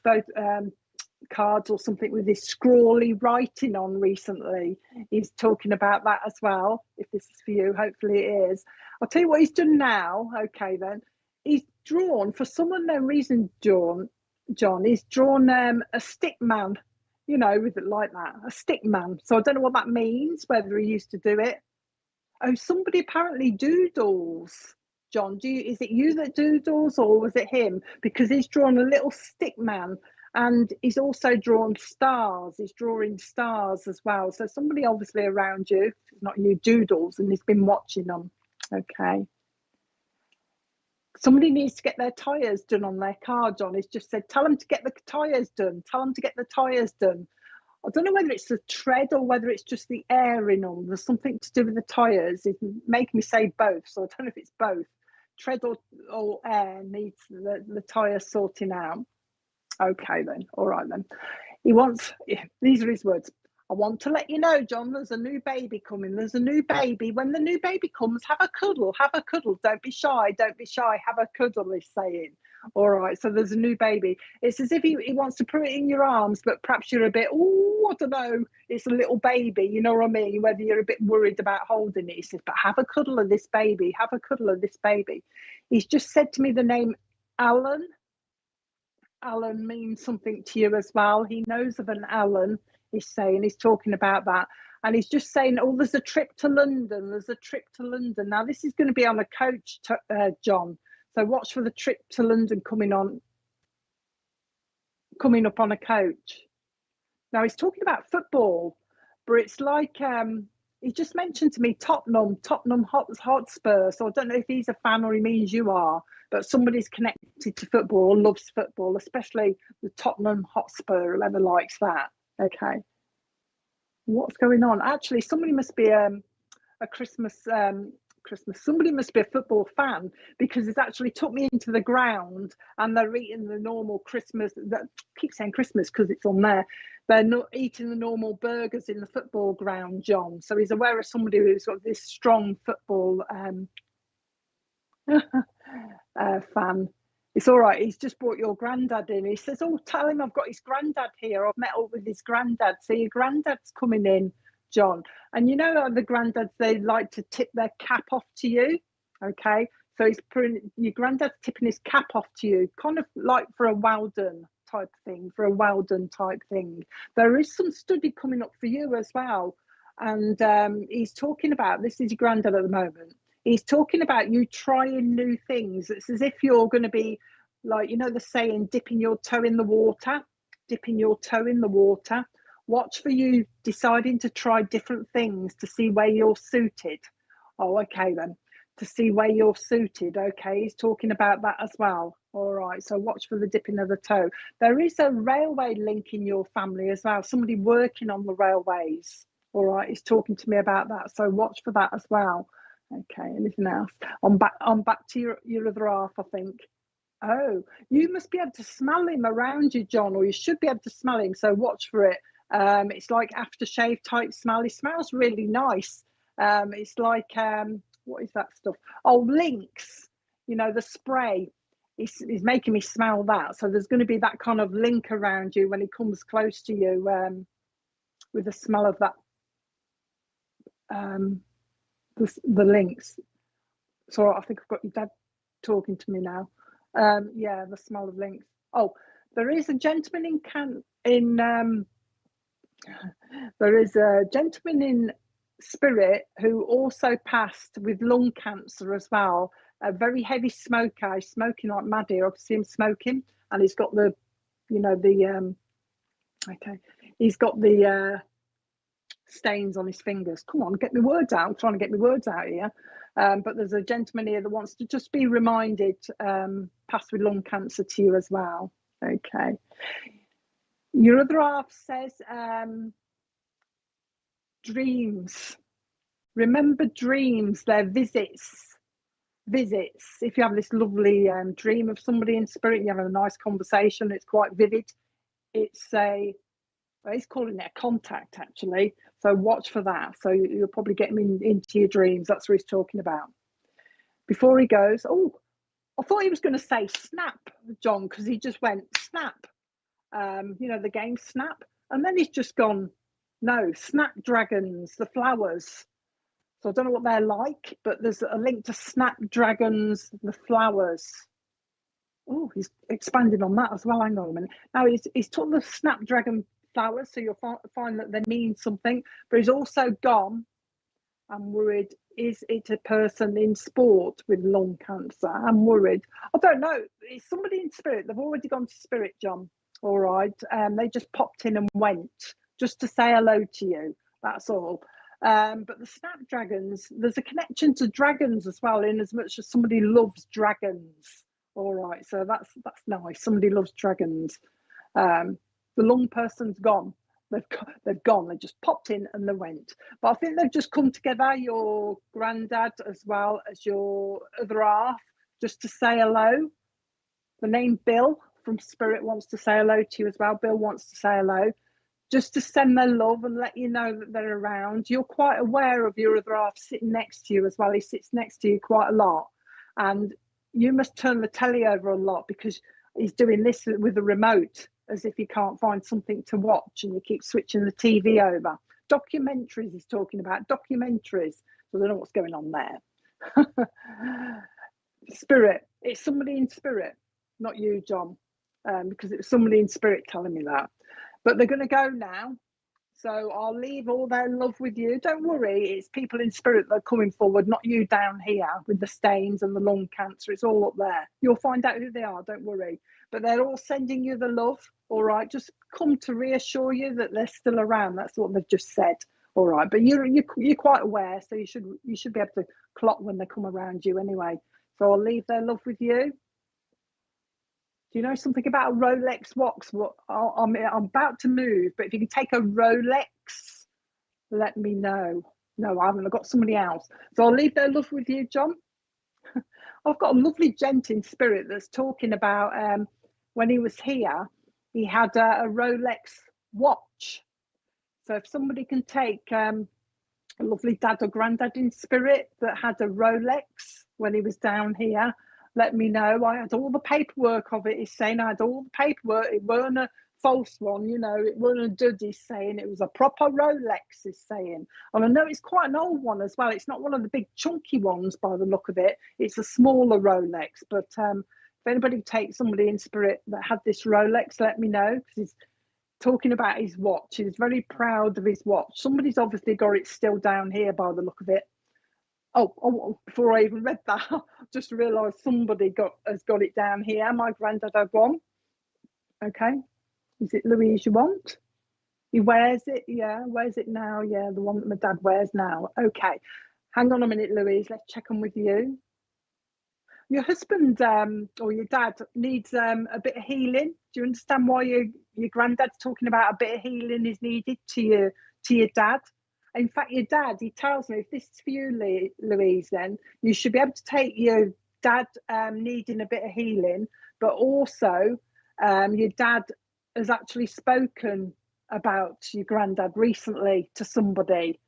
cards or something with his scrawly writing on recently. He's talking about that as well. If this is for you, hopefully it is. I'll tell you what he's done now. Okay, then. He's drawn, for some unknown reason, John, he's drawn a stick man, with it like that, a stick man. So I don't know what that means, whether he used to do it. Oh, somebody apparently doodles. John, is it you that doodles, or was it him? Because he's drawn a little stick man, And he's also drawn stars. He's drawing stars as well. So somebody obviously around you, not you, doodles, and he's been watching them. Okay. Somebody needs to get their tyres done on their car, John. He's just said, tell them to get the tyres done. Tell them to get the tyres done. I don't know whether it's the tread or whether it's just the air in them. There's something to do with the tyres. It's making me say both. So I don't know if it's both. Tread or air needs the tyre sorting out. Okay then, all right then. These are his words. I want to let you know, John, there's a new baby coming. There's a new baby. When the new baby comes, have a cuddle. Have a cuddle. Don't be shy. Don't be shy. Have a cuddle, he's saying. All right, so there's a new baby. It's as if he wants to put it in your arms, but perhaps you're a bit, I don't know, it's a little baby, you know what I mean? Whether you're a bit worried about holding it. He says, but have a cuddle of this baby. Have a cuddle of this baby. He's just said to me the name Alan. Alan means something to you as well. He knows of an Alan, he's saying. He's talking about that. And he's just saying, oh, there's a trip to London. There's a trip to London. Now, this is going to be on a coach, John. So watch for the trip to London coming up on a coach. Now, he's talking about football, but it's like he just mentioned to me Tottenham Hotspur. So I don't know if he's a fan or he means you are, but somebody's connected to football or loves football, especially the Tottenham Hotspur, whoever likes that. Okay. What's going on? Actually, somebody must be a Christmas. Somebody must be a football fan, because it's actually took me into the ground and they're eating the normal Christmas. That keep saying Christmas because it's on there. They're not eating the normal burgers in the football ground, John. So he's aware of somebody who's got this strong football fan. It's all right. He's just brought your granddad in. He says, oh, tell him I've got his granddad here. I've met up with his granddad. So your granddad's coming in, John. And you know, the granddads, they like to tip their cap off to you. Okay. So your granddad's tipping his cap off to you, kind of like for a well done type thing, There is some study coming up for you as well. And he's talking about, this is your granddad at the moment. He's talking about you trying new things. It's as if you're going to be like, you know, the saying, dipping your toe in the water. Watch for you deciding to try different things to see where you're suited. Oh, okay then. To see where you're suited. Okay, he's talking about that as well. All right, so watch for the dipping of the toe. There is a railway link in your family as well. Somebody working on the railways. All right, he's talking to me about that. So watch for that as well. Okay, anything else? I'm back to your other half, I think. Oh, you must be able to smell him around you, John, or you should be able to smell him. So watch for it. It's like aftershave type smell. He smells really nice. It's like what is that stuff? Oh, Lynx. You know, the spray. He's making me smell that. So there's going to be that kind of link around you when he comes close to you, with the smell of that. The Lynx. So I think I've got your dad talking to me now. Yeah, the smell of Lynx. Oh, there is a gentleman there is a gentleman in spirit who also passed with lung cancer as well. A very heavy smoker. He's smoking like mad here. I can see him smoking, and he's got the, you know, the okay. He's got the stains on his fingers. Come on, get me words out. I'm trying to get me words out here. But there's a gentleman here that wants to just be reminded, passed with lung cancer to you as well. Okay. Your other half says dreams. Remember dreams, they're visits. If you have this lovely dream of somebody in spirit, you have a nice conversation, it's quite vivid. He's calling it a contact, actually. So watch for that. So you'll probably get him into your dreams. That's what he's talking about. Before he goes, oh, I thought he was going to say snap, John, because he just went snap. You know, the game Snap. And then he's just gone, no, snapdragons, the flowers. So I don't know what they're like, but there's a link to snapdragons, the flowers. Oh, he's expanding on that as well. Hang on a minute. Now he's taught the snapdragon flowers, so you'll find that they mean something, but he's also gone, I'm worried, is it a person in sport with lung cancer? I'm worried. I don't know. It's somebody in spirit. They've already gone to spirit, John. all right. They just popped in and went just to say hello to you. That's all. But the snapdragons, there's a connection to dragons as well, in as much as somebody loves dragons. All right, so that's nice. Somebody loves dragons. The long person's gone. They've gone. They just popped in and they went. But I think they've just come together. Your granddad as well as your other half, just to say hello. The name Bill from Spirit wants to say hello to you as well. Bill wants to say hello, just to send their love and let you know that they're around. You're quite aware of your other half sitting next to you as well. He sits next to you quite a lot. And you must turn the telly over a lot because he's doing this with the remote as if he can't find something to watch, and you keep switching the TV over. Documentaries he's talking about, documentaries. So I don't know what's going on there. Spirit, it's somebody in spirit, not you, John, because it was somebody in spirit telling me that. But they're going to go now. So I'll leave all their love with you. Don't worry, it's people in spirit that are coming forward, not you down here with the stains and the lung cancer. It's all up there. You'll find out who they are, don't worry. But they're all sending you the love, all right? Just come to reassure you that they're still around. That's what they've just said, all right? But you're quite aware, so you should be able to clock when they come around you anyway. So I'll leave their love with you. Do you know something about a Rolex watch? What I'm about to move, but if you can take a Rolex, let me know. No, I haven't. I've got somebody else. So I'll leave their love with you, John. I've got a lovely gent in spirit that's talking about when he was here, he had a Rolex watch. So if somebody can take a lovely dad or granddad in spirit that had a Rolex when he was down here, let me know. I had all the paperwork of it. He's saying I had all the paperwork. It weren't a false one, you know. It weren't a dud. He's saying it was a proper Rolex. He's saying, and I know it's quite an old one as well. It's not one of the big chunky ones by the look of it. It's a smaller Rolex. But if anybody takes somebody in spirit that had this Rolex, let me know, because he's talking about his watch. He's very proud of his watch. Somebody's obviously got it still down here by the look of it. Oh, before I even read that, I just realised somebody has got it down here. My granddad had one. Okay. Is it Louise you want? He wears it, yeah. Wears it now, yeah. The one that my dad wears now. Okay. Hang on a minute, Louise. Let's check on with you. Your husband or your dad needs a bit of healing. Do you understand why your granddad's talking about a bit of healing is needed to your dad? In fact, your dad, he tells me, if this is for you, Louise, then you should be able to take your dad needing a bit of healing, but also your dad has actually spoken about your granddad recently to somebody.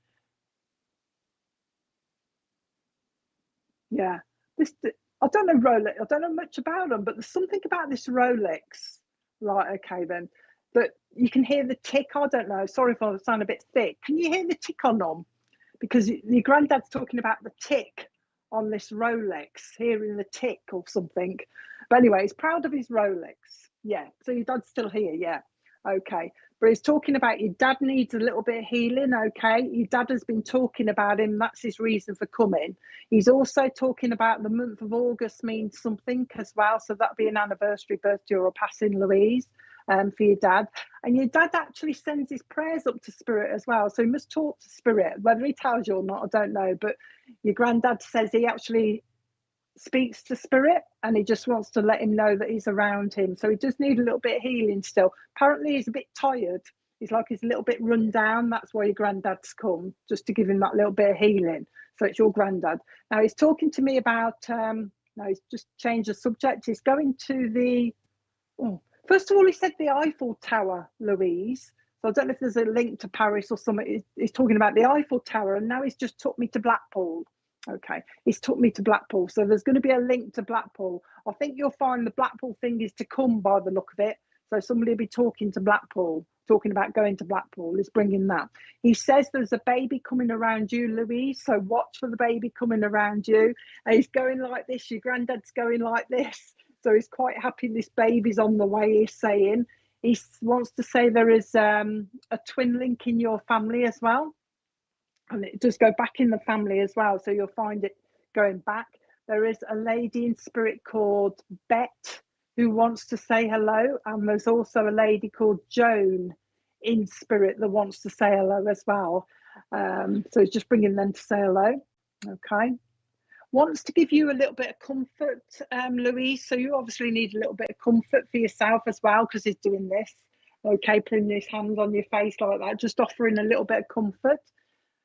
Yeah, I don't know Rolex. I don't know much about them, but there's something about this Rolex. Right, okay then. But you can hear the tick. I don't know. Sorry if I sound a bit thick. Can you hear the tick on them? Because your granddad's talking about the tick on this Rolex, hearing the tick or something. But anyway, he's proud of his Rolex. Yeah. So your dad's still here. Yeah. Okay. But he's talking about your dad needs a little bit of healing. Okay. Your dad has been talking about him. That's his reason for coming. He's also talking about the month of August means something as well. So that'd be an anniversary, birthday, or a passing, Louise, for your dad. And your dad actually sends his prayers up to spirit as well. So he must talk to spirit. Whether he tells you or not, I don't know. But your granddad says he actually speaks to spirit and he just wants to let him know that he's around him. So he does need a little bit of healing still. Apparently he's a bit tired. He's like he's a little bit run down. That's why your granddad's come, just to give him that little bit of healing. So it's your granddad. Now he's talking to me about, now he's just changed the subject. He's going to the, first of all, he said the Eiffel Tower, Louise. So I don't know if there's a link to Paris or something. He's talking about the Eiffel Tower, and now he's just took me to Blackpool. Okay, he's took me to Blackpool. So there's going to be a link to Blackpool. I think you'll find the Blackpool thing is to come by the look of it. So somebody will be talking to Blackpool, talking about going to Blackpool. He's bringing that. He says there's a baby coming around you, Louise. So watch for the baby coming around you. And he's going like this. Your granddad's going like this. So he's quite happy this baby's on the way, he's saying. He wants to say there is a twin link in your family as well. And it does go back in the family as well. So you'll find it going back. There is a lady in spirit called Bet, who wants to say hello. And there's also a lady called Joan in spirit that wants to say hello as well. So it's just bringing them to say hello. Okay. Wants to give you a little bit of comfort, Louise. So you obviously need a little bit of comfort for yourself as well, because he's doing this. Okay, putting his hands on your face like that, just offering a little bit of comfort.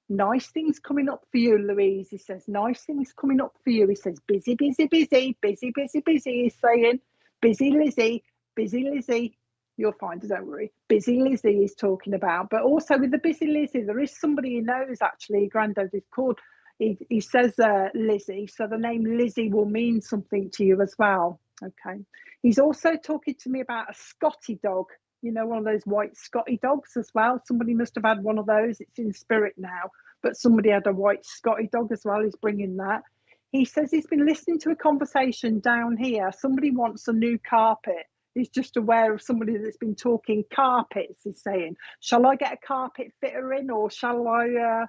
Nice things coming up for you, Louise. He says, nice things coming up for you. He says, busy, busy, busy, busy, busy, busy. He's saying, busy Lizzie, busy Lizzie. You'll find it, don't worry. Busy Lizzie he's talking about. But also with the busy Lizzie, there is somebody he knows, actually. Granddad is called, he says Lizzie. So the name Lizzie will mean something to you as well. Okay. He's also talking to me about a Scotty dog. You know, one of those white Scotty dogs as well. Somebody must have had one of those. It's in spirit now. But somebody had a white Scotty dog as well. He's bringing that. He says he's been listening to a conversation down here. Somebody wants a new carpet. He's just aware of somebody that's been talking carpets. He's saying, shall I get a carpet fitter in, or shall I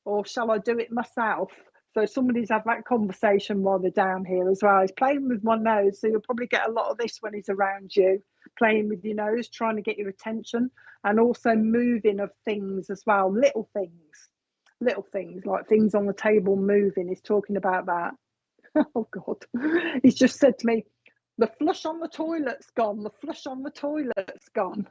do it myself? So somebody's had that conversation while they're down here as well. He's playing with my nose, so you'll probably get a lot of this when he's around you, playing with your nose, trying to get your attention, and also moving of things as well, little things like things on the table moving. He's talking about that. Oh God, he's just said to me, the flush on the toilet's gone, the flush on the toilet's gone.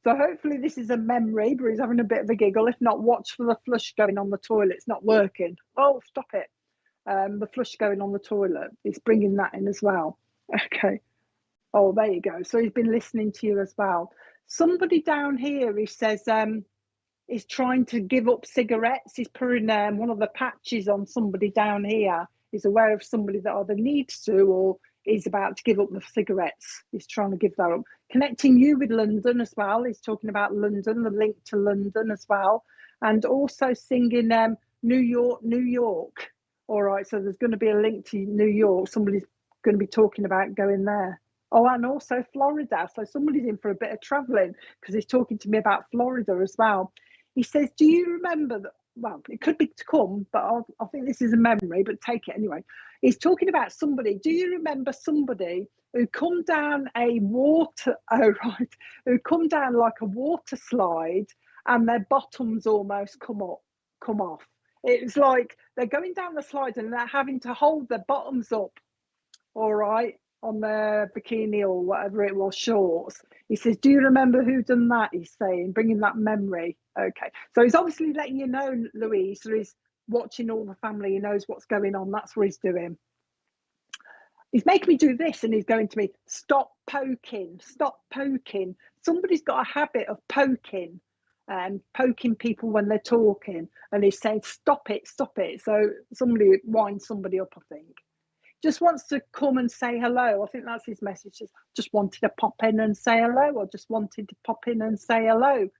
So hopefully this is a memory, but he's having a bit of a giggle. If not, watch for the flush going on the toilet. It's not working. Oh, stop it. The flush going on the toilet. He's bringing that in as well. Okay. Oh, there you go. So he's been listening to you as well. Somebody down here, he says, is trying to give up cigarettes. He's putting one of the patches on somebody down here. He's aware of somebody that either needs to or is about to give up the cigarettes. He's trying to give that up. Connecting you with London as well. He's talking about London, the link to London as well. And also singing New York, New York. All right, so there's going to be a link to New York. Somebody's going to be talking about going there. Oh, and also Florida. So somebody's in for a bit of travelling, because he's talking to me about Florida as well. He says, do you remember that? Well, it could be to come, but I think this is a memory, but take it anyway. He's talking about somebody. Do you remember somebody who come down a water, who come down like a water slide and their bottoms almost come off? It's like they're going down the slide and they're having to hold their bottoms up, all right, on their bikini or whatever it was, shorts. He says, do you remember who done that? He's saying, bringing that memory. Okay, so he's obviously letting you know, Louise, so he's watching all the family. He knows what's going on. That's what he's doing. He's making me do this, and he's going to me, stop poking, stop poking. Somebody's got a habit of poking people when they're talking, and he's saying, stop it, stop it. So somebody winds somebody up, I think. Just wants to come and say hello. I think that's his message. Just wanted to pop in and say hello, or just wanted to pop in and say hello.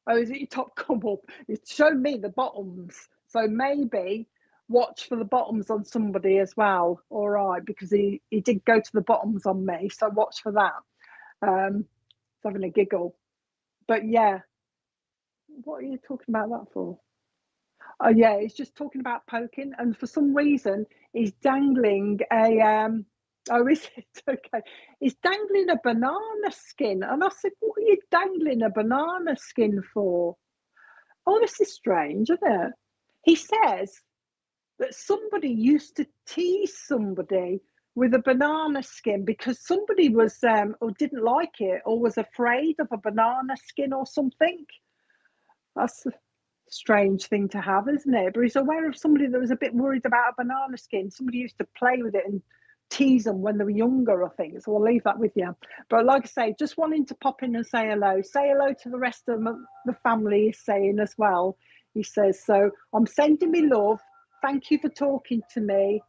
Oh, is it your top come up? It's shown me the bottoms. So maybe watch for the bottoms on somebody as well. All right, because he did go to the bottoms on me. So watch for that. He's having a giggle. But yeah, what are you talking about that for? Oh yeah, he's just talking about poking, and for some reason he's dangling a oh, is it? Okay. He's dangling a banana skin. And I said, what are you dangling a banana skin for? Oh, this is strange, isn't it? He says that somebody used to tease somebody with a banana skin because somebody was or didn't like it or was afraid of a banana skin or something. That's strange thing to have, isn't it? But he's aware of somebody that was a bit worried about a banana skin. Somebody used to play with it and tease them when they were younger, I think. So I'll leave that with you. But like I say, just wanting to pop in and say hello. Say hello to the rest of the family, he's saying as well. He says, so I'm sending me love. Thank you for talking to me.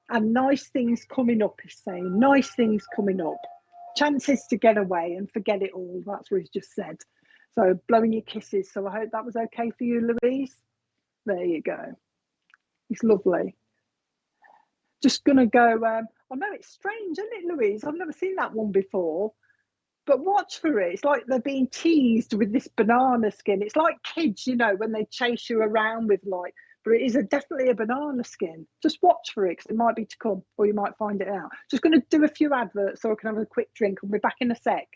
And nice things coming up, he's saying. Nice things coming up. Chances to get away and forget it all. That's what he's just said. So blowing your kisses. So I hope that was okay for you, Louise. There you go. It's lovely. Just going to go, I know it's strange, isn't it, Louise? I've never seen that one before. But watch for it. It's like they're being teased with this banana skin. It's like kids, you know, when they chase you around with like, but it is definitely a banana skin. Just watch for it because it might be to come, or you might find it out. Just going to do a few adverts so I can have a quick drink. I'll be back in a sec.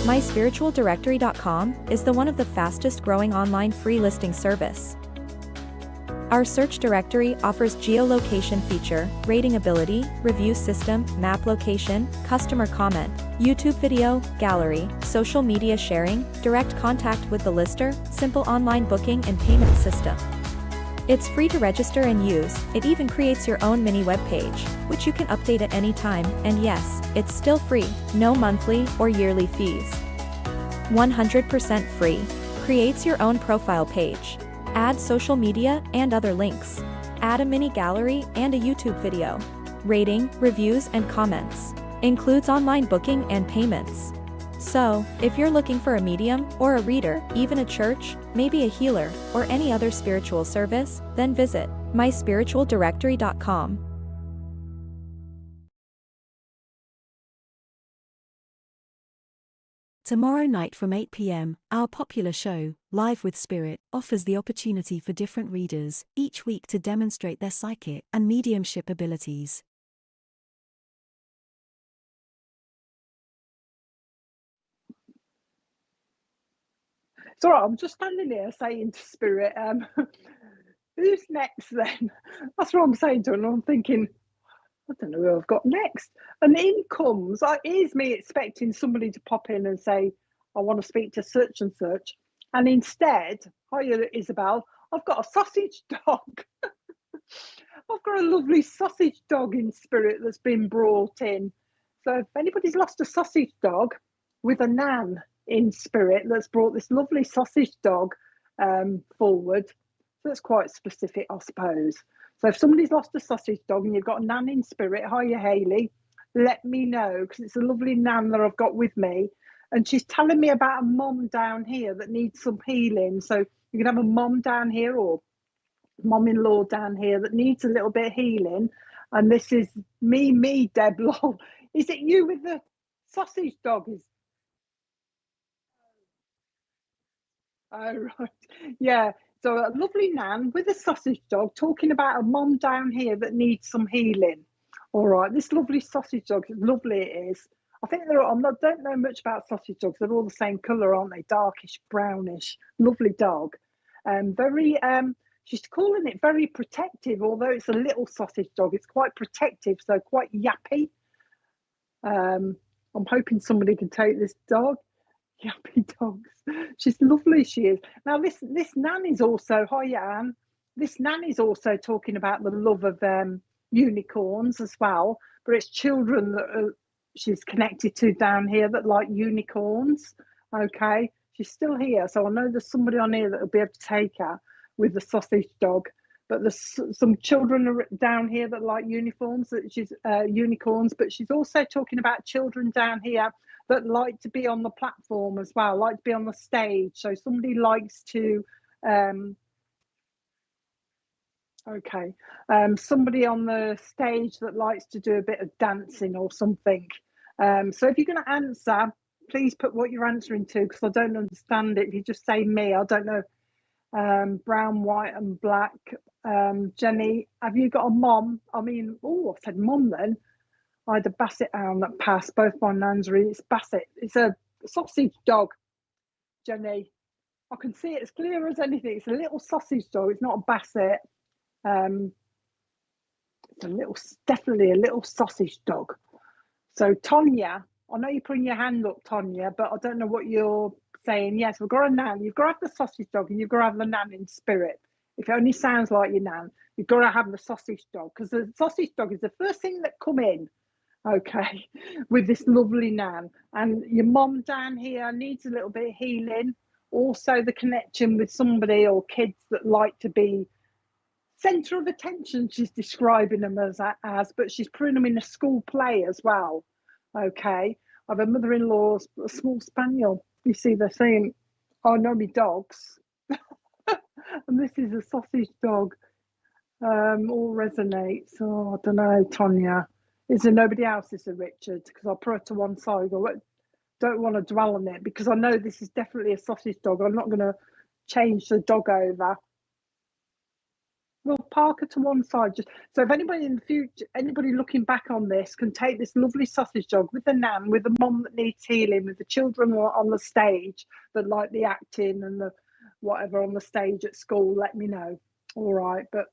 MySpiritualDirectory.com is one of the fastest growing online free listing service. Our search directory offers geolocation feature, rating ability, review system, map location, customer comment, YouTube video, gallery, social media sharing, direct contact with the lister, simple online booking and payment system. It's free to register and use. It even creates your own mini web page, which you can update at any time, and yes, it's still free, no monthly or yearly fees. 100% free. Creates your own profile page. Add social media and other links. Add a mini gallery and a YouTube video. Rating, reviews and comments. Includes online booking and payments. So, if you're looking for a medium, or a reader, even a church, maybe a healer, or any other spiritual service, then visit myspiritualdirectory.com. Tomorrow night from 8 p.m, our popular show, Live with Spirit, offers the opportunity for different readers, each week to demonstrate their psychic and mediumship abilities. It's all right, I'm just standing here saying to Spirit, who's next then? That's what I'm saying to her, and I'm thinking, I don't know who I've got next. And in comes, here's me expecting somebody to pop in and say, I want to speak to such and such. And instead, hiya Isabel, I've got a sausage dog. I've got a lovely sausage dog in Spirit that's been brought in. So if anybody's lost a sausage dog with a nan in Spirit that's brought this lovely sausage dog forward, so that's quite specific, I suppose. So if somebody's lost a sausage dog and you've got a nan in Spirit, hiya Hayley, let me know, because it's a lovely nan that I've got with me. And she's telling me about a mum down here that needs some healing. So you can have a mum down here or mum-in-law down here that needs a little bit of healing. And this is me, Deb. Lol. Is it you with the sausage dog? Oh, right. Yeah. So a lovely nan with a sausage dog talking about a mum down here that needs some healing. All right. This lovely sausage dog, lovely it is. I think don't know much about sausage dogs. They're all the same colour, aren't they? Darkish, brownish. Lovely dog. She's calling it very protective, although it's a little sausage dog. It's quite protective, so quite yappy. I'm hoping somebody can take this dog. Yappy dogs. She's lovely, she is. Now, this nan is also, hi, Anne. This nan is also talking about the love of unicorns as well, but it's children that she's connected to down here that like unicorns. Okay, she's still here, so I know there's somebody on here that will be able to take her with the sausage dog. But there's some children down here that like uniforms, that she's unicorns. But she's also talking about children down here that like to be on the platform as well, like to be on the stage. So somebody likes to, somebody on the stage that likes to do a bit of dancing or something. So if you're going to answer, please put what you're answering to, because I don't understand it. If you just say me, I don't know. Brown, white and black. Jenny, have you got a mom? I mean, I said mom then. I had a basset hound that passed. Both my nans are it's basset. It's a sausage dog, Jenny. I can see it as clear as anything. It's a little sausage dog. It's not a basset. It's definitely a little sausage dog. So Tonya, I know you're putting your hand up, Tonya, but I don't know what you're saying. Yes, we've got a nan. You've got to have the sausage dog, and you've got to have the nan in Spirit. If it only sounds like your nan, you've got to have the sausage dog, because the sausage dog is the first thing that come in. Okay, with this lovely nan, and your mom down here needs a little bit of healing. Also, the connection with somebody or kids that like to be centre of attention. She's describing them as, but she's putting them in a school play as well. Okay, I have a mother-in-law's a small spaniel. You see, they're saying I know me dogs. And this is a sausage dog. All resonates. Oh, I don't know, Tonya. Is there nobody else? Is there Richard? Because I'll put her to one side. I don't want to dwell on it because I know this is definitely a sausage dog. I'm not going to change the dog over. We'll park her to one side. Just so if anybody in the future, anybody looking back on this, can take this lovely sausage dog with the nan, with the mum that needs healing, with the children on the stage that like the acting and the whatever on the stage at school, let me know. All right, but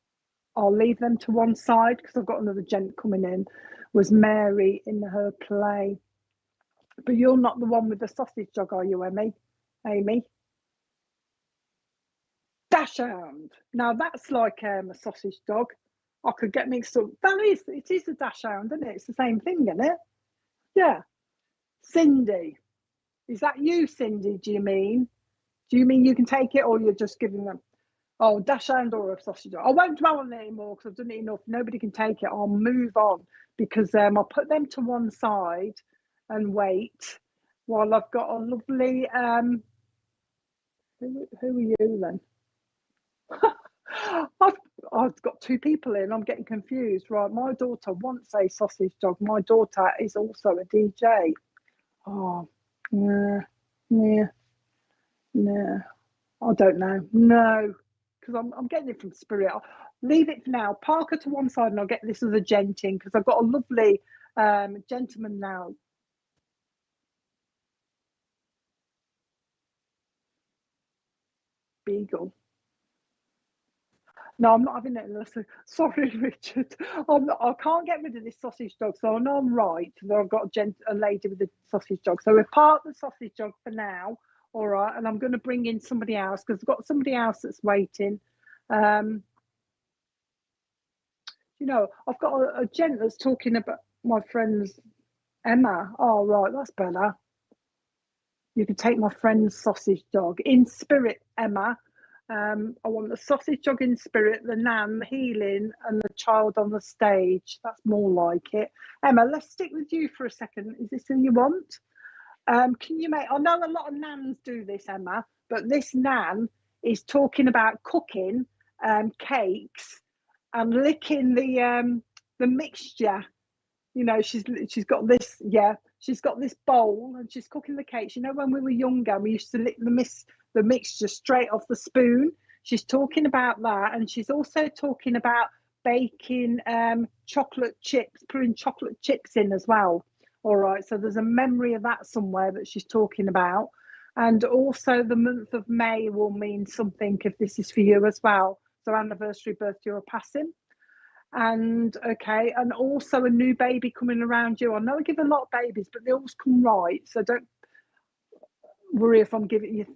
I'll leave them to one side because I've got another gent coming in. Was Mary in her play? But you're not the one with the sausage dog, are you, Amy? Amy? Dachshund. Now that's like a sausage dog. I could get mixed up. It is a dachshund, isn't it? It's the same thing, isn't it? Yeah. Cindy. Is that you, Cindy, do you mean? Do you mean you can take it or you're just giving them? Oh, dachshund or a sausage dog. I won't dwell on it anymore because I've done it enough. Nobody can take it. I'll move on because I'll put them to one side and wait while I've got a lovely who are you then? I've got two people in. I'm getting confused. Right, my daughter wants a sausage dog. My daughter is also a DJ. Oh, yeah. I don't know. No, because I'm getting it from spirit. I'll leave it for now. Park her to one side, and I'll get this other gent in because I've got a lovely gentleman now. Beagle. No, I'm not having it. Sorry, Richard. I can't get rid of this sausage dog, so I know I'm right. I've got a lady with a sausage dog. So we'll park the sausage dog for now, all right? And I'm going to bring in somebody else because I've got somebody else that's waiting. You know, I've got a gent that's talking about my friend's Emma. Oh, right, that's better. You can take my friend's sausage dog in spirit, Emma. I want the sausage dog in spirit, the nan, the healing, and the child on the stage. That's more like it. Emma, let's stick with you for a second. Is this who you want? Can you make? I know a lot of nans do this, Emma, but this nan is talking about cooking cakes and licking the mixture. You know, she's got this. Yeah, she's got this bowl and she's cooking the cakes. You know, when we were younger, we used to lick the mixture straight off the spoon. She's talking about that, and she's also talking about baking chocolate chips, putting chocolate chips in as well. All right, so there's a memory of that somewhere that she's talking about. And also the month of May will mean something if this is for you as well. So anniversary, birthday or passing. And okay, and also a new baby coming around you. I know I give a lot of babies, but they always come right. So don't worry if I'm giving you,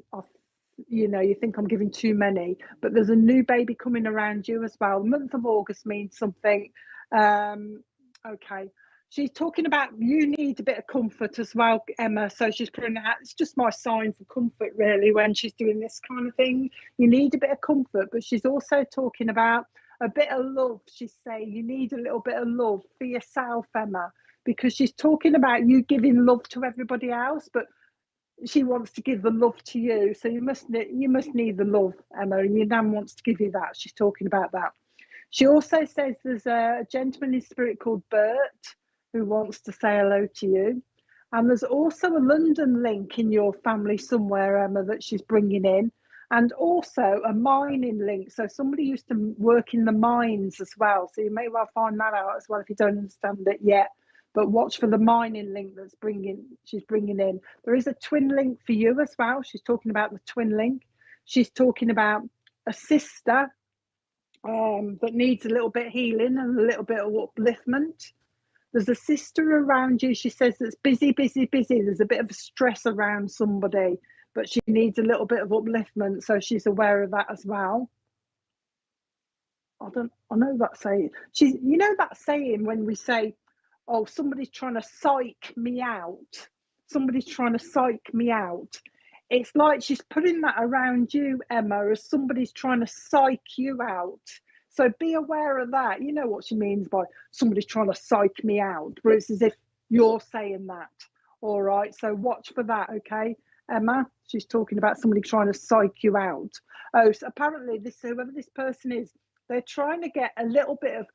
you know, you think I'm giving too many, but there's a new baby coming around you as well. The month of August means something. Okay. She's talking about you need a bit of comfort as well, Emma. So she's putting out, it's just my sign for comfort, really, when she's doing this kind of thing. You need a bit of comfort, but she's also talking about a bit of love. She's saying you need a little bit of love for yourself, Emma, because she's talking about you giving love to everybody else, but she wants to give the love to you. So you must need the love, Emma, and your nan wants to give you that. She's talking about that. She also says there's a gentleman in spirit called Bert who wants to say hello to you. And there's also a London link in your family somewhere, Emma, that she's bringing in. And also a mining link. So somebody used to work in the mines as well. So you may well find that out as well if you don't understand it yet. But watch for the mining link she's bringing in. There is a twin link for you as well. She's talking about the twin link. She's talking about a sister that needs a little bit of healing and a little bit of upliftment. There's a sister around you, she says, that's busy. There's a bit of stress around somebody, but she needs a little bit of upliftment, so she's aware of that as well. I know that saying. You know that saying when we say, oh, somebody's trying to psych me out. Somebody's trying to psych me out. It's like she's putting that around you, Emma, as somebody's trying to psych you out. So be aware of that. You know what she means by somebody's trying to psych me out, but it's as if you're saying that. All right, so watch for that, okay? Emma, she's talking about somebody trying to psych you out. Oh, so apparently this, whoever this person is, they're trying to get a little bit of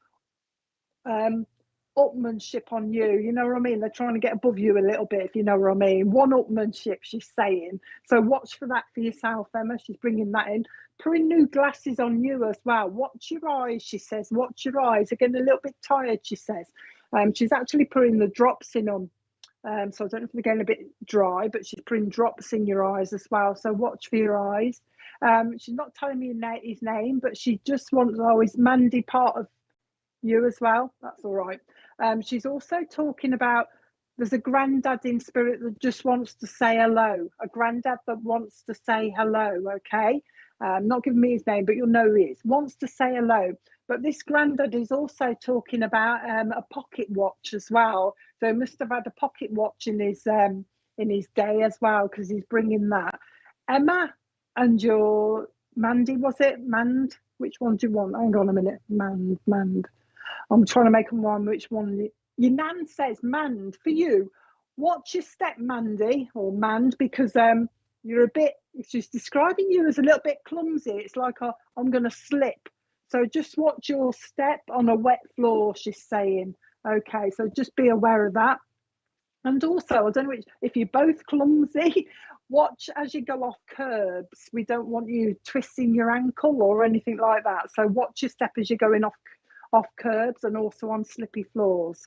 upmanship on you, you know what I mean? They're trying to get above you a little bit, if you know what I mean. One upmanship, she's saying. So watch for that for yourself, Emma. She's bringing that in. Putting new glasses on you as well. Watch your eyes, she says. Watch your eyes. They're getting a little bit tired, she says. She's actually putting the drops in them. So I don't know if they're getting a bit dry, but she's putting drops in your eyes as well. So watch for your eyes. She's not telling me his name, but she just wants, oh, is Mandy part of you as well? That's all right. She's also talking about, there's a granddad in spirit that just wants to say hello. A granddad that wants to say hello, okay? Not giving me his name, but you'll know who he is. Wants to say hello. But this granddad is also talking about a pocket watch as well. So he must have had a pocket watch in his day as well, because he's bringing that. Emma and your Mandy, was it? Mand? Which one do you want? Hang on a minute. Mand. I'm trying to make them one. Which one? Your nan says Mand for you. Watch your step, Mandy, or Mand, because you're a bit, she's describing you as a little bit clumsy. It's like I'm going to slip. So just watch your step on a wet floor, she's saying. Okay, so just be aware of that. And also, I don't know if you're both clumsy, watch as you go off curbs. We don't want you twisting your ankle or anything like that. So watch your step as you're going off curbs and also on slippy floors.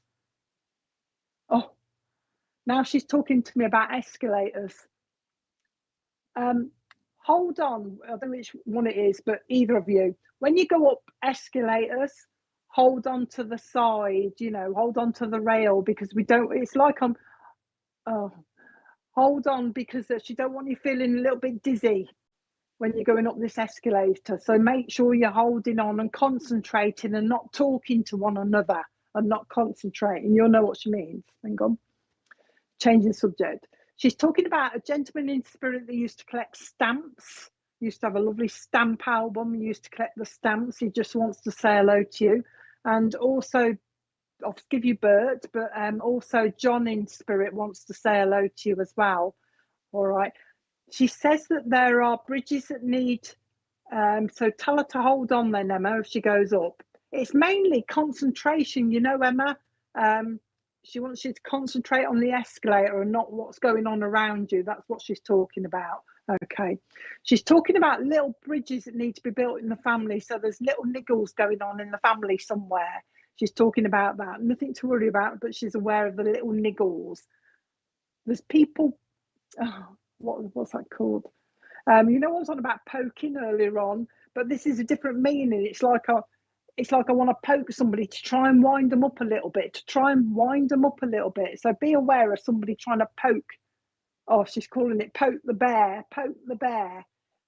Oh, now she's talking to me about escalators. Hold on, I don't know which one it is, but either of you, when you go up escalators, hold on to the side, you know, hold on to the rail, because we don't, it's like hold on, because she don't want you feeling a little bit dizzy when you're going up this escalator. So make sure you're holding on and concentrating and not talking to one another and not concentrating. You'll know what she means. Hang on. Changing subject. She's talking about a gentleman in spirit that used to collect stamps. Used to have a lovely stamp album. He used to collect the stamps. He just wants to say hello to you. And also, I'll give you Bert, but also John in spirit wants to say hello to you as well. All right. She says that there are bridges that need, so tell her to hold on then, Emma, if she goes up. It's mainly concentration, you know, Emma. She wants you to concentrate on the escalator and not what's going on around you. That's what she's talking about. Okay. She's talking about little bridges that need to be built in the family. So there's little niggles going on in the family somewhere. She's talking about that. Nothing to worry about, but she's aware of the little niggles. There's people, what's that called? You know, I was on about poking earlier on, but this is a different meaning. It's like I want to poke somebody to try and wind them up a little bit, So be aware of somebody trying to poke. Oh, she's calling it poke the bear.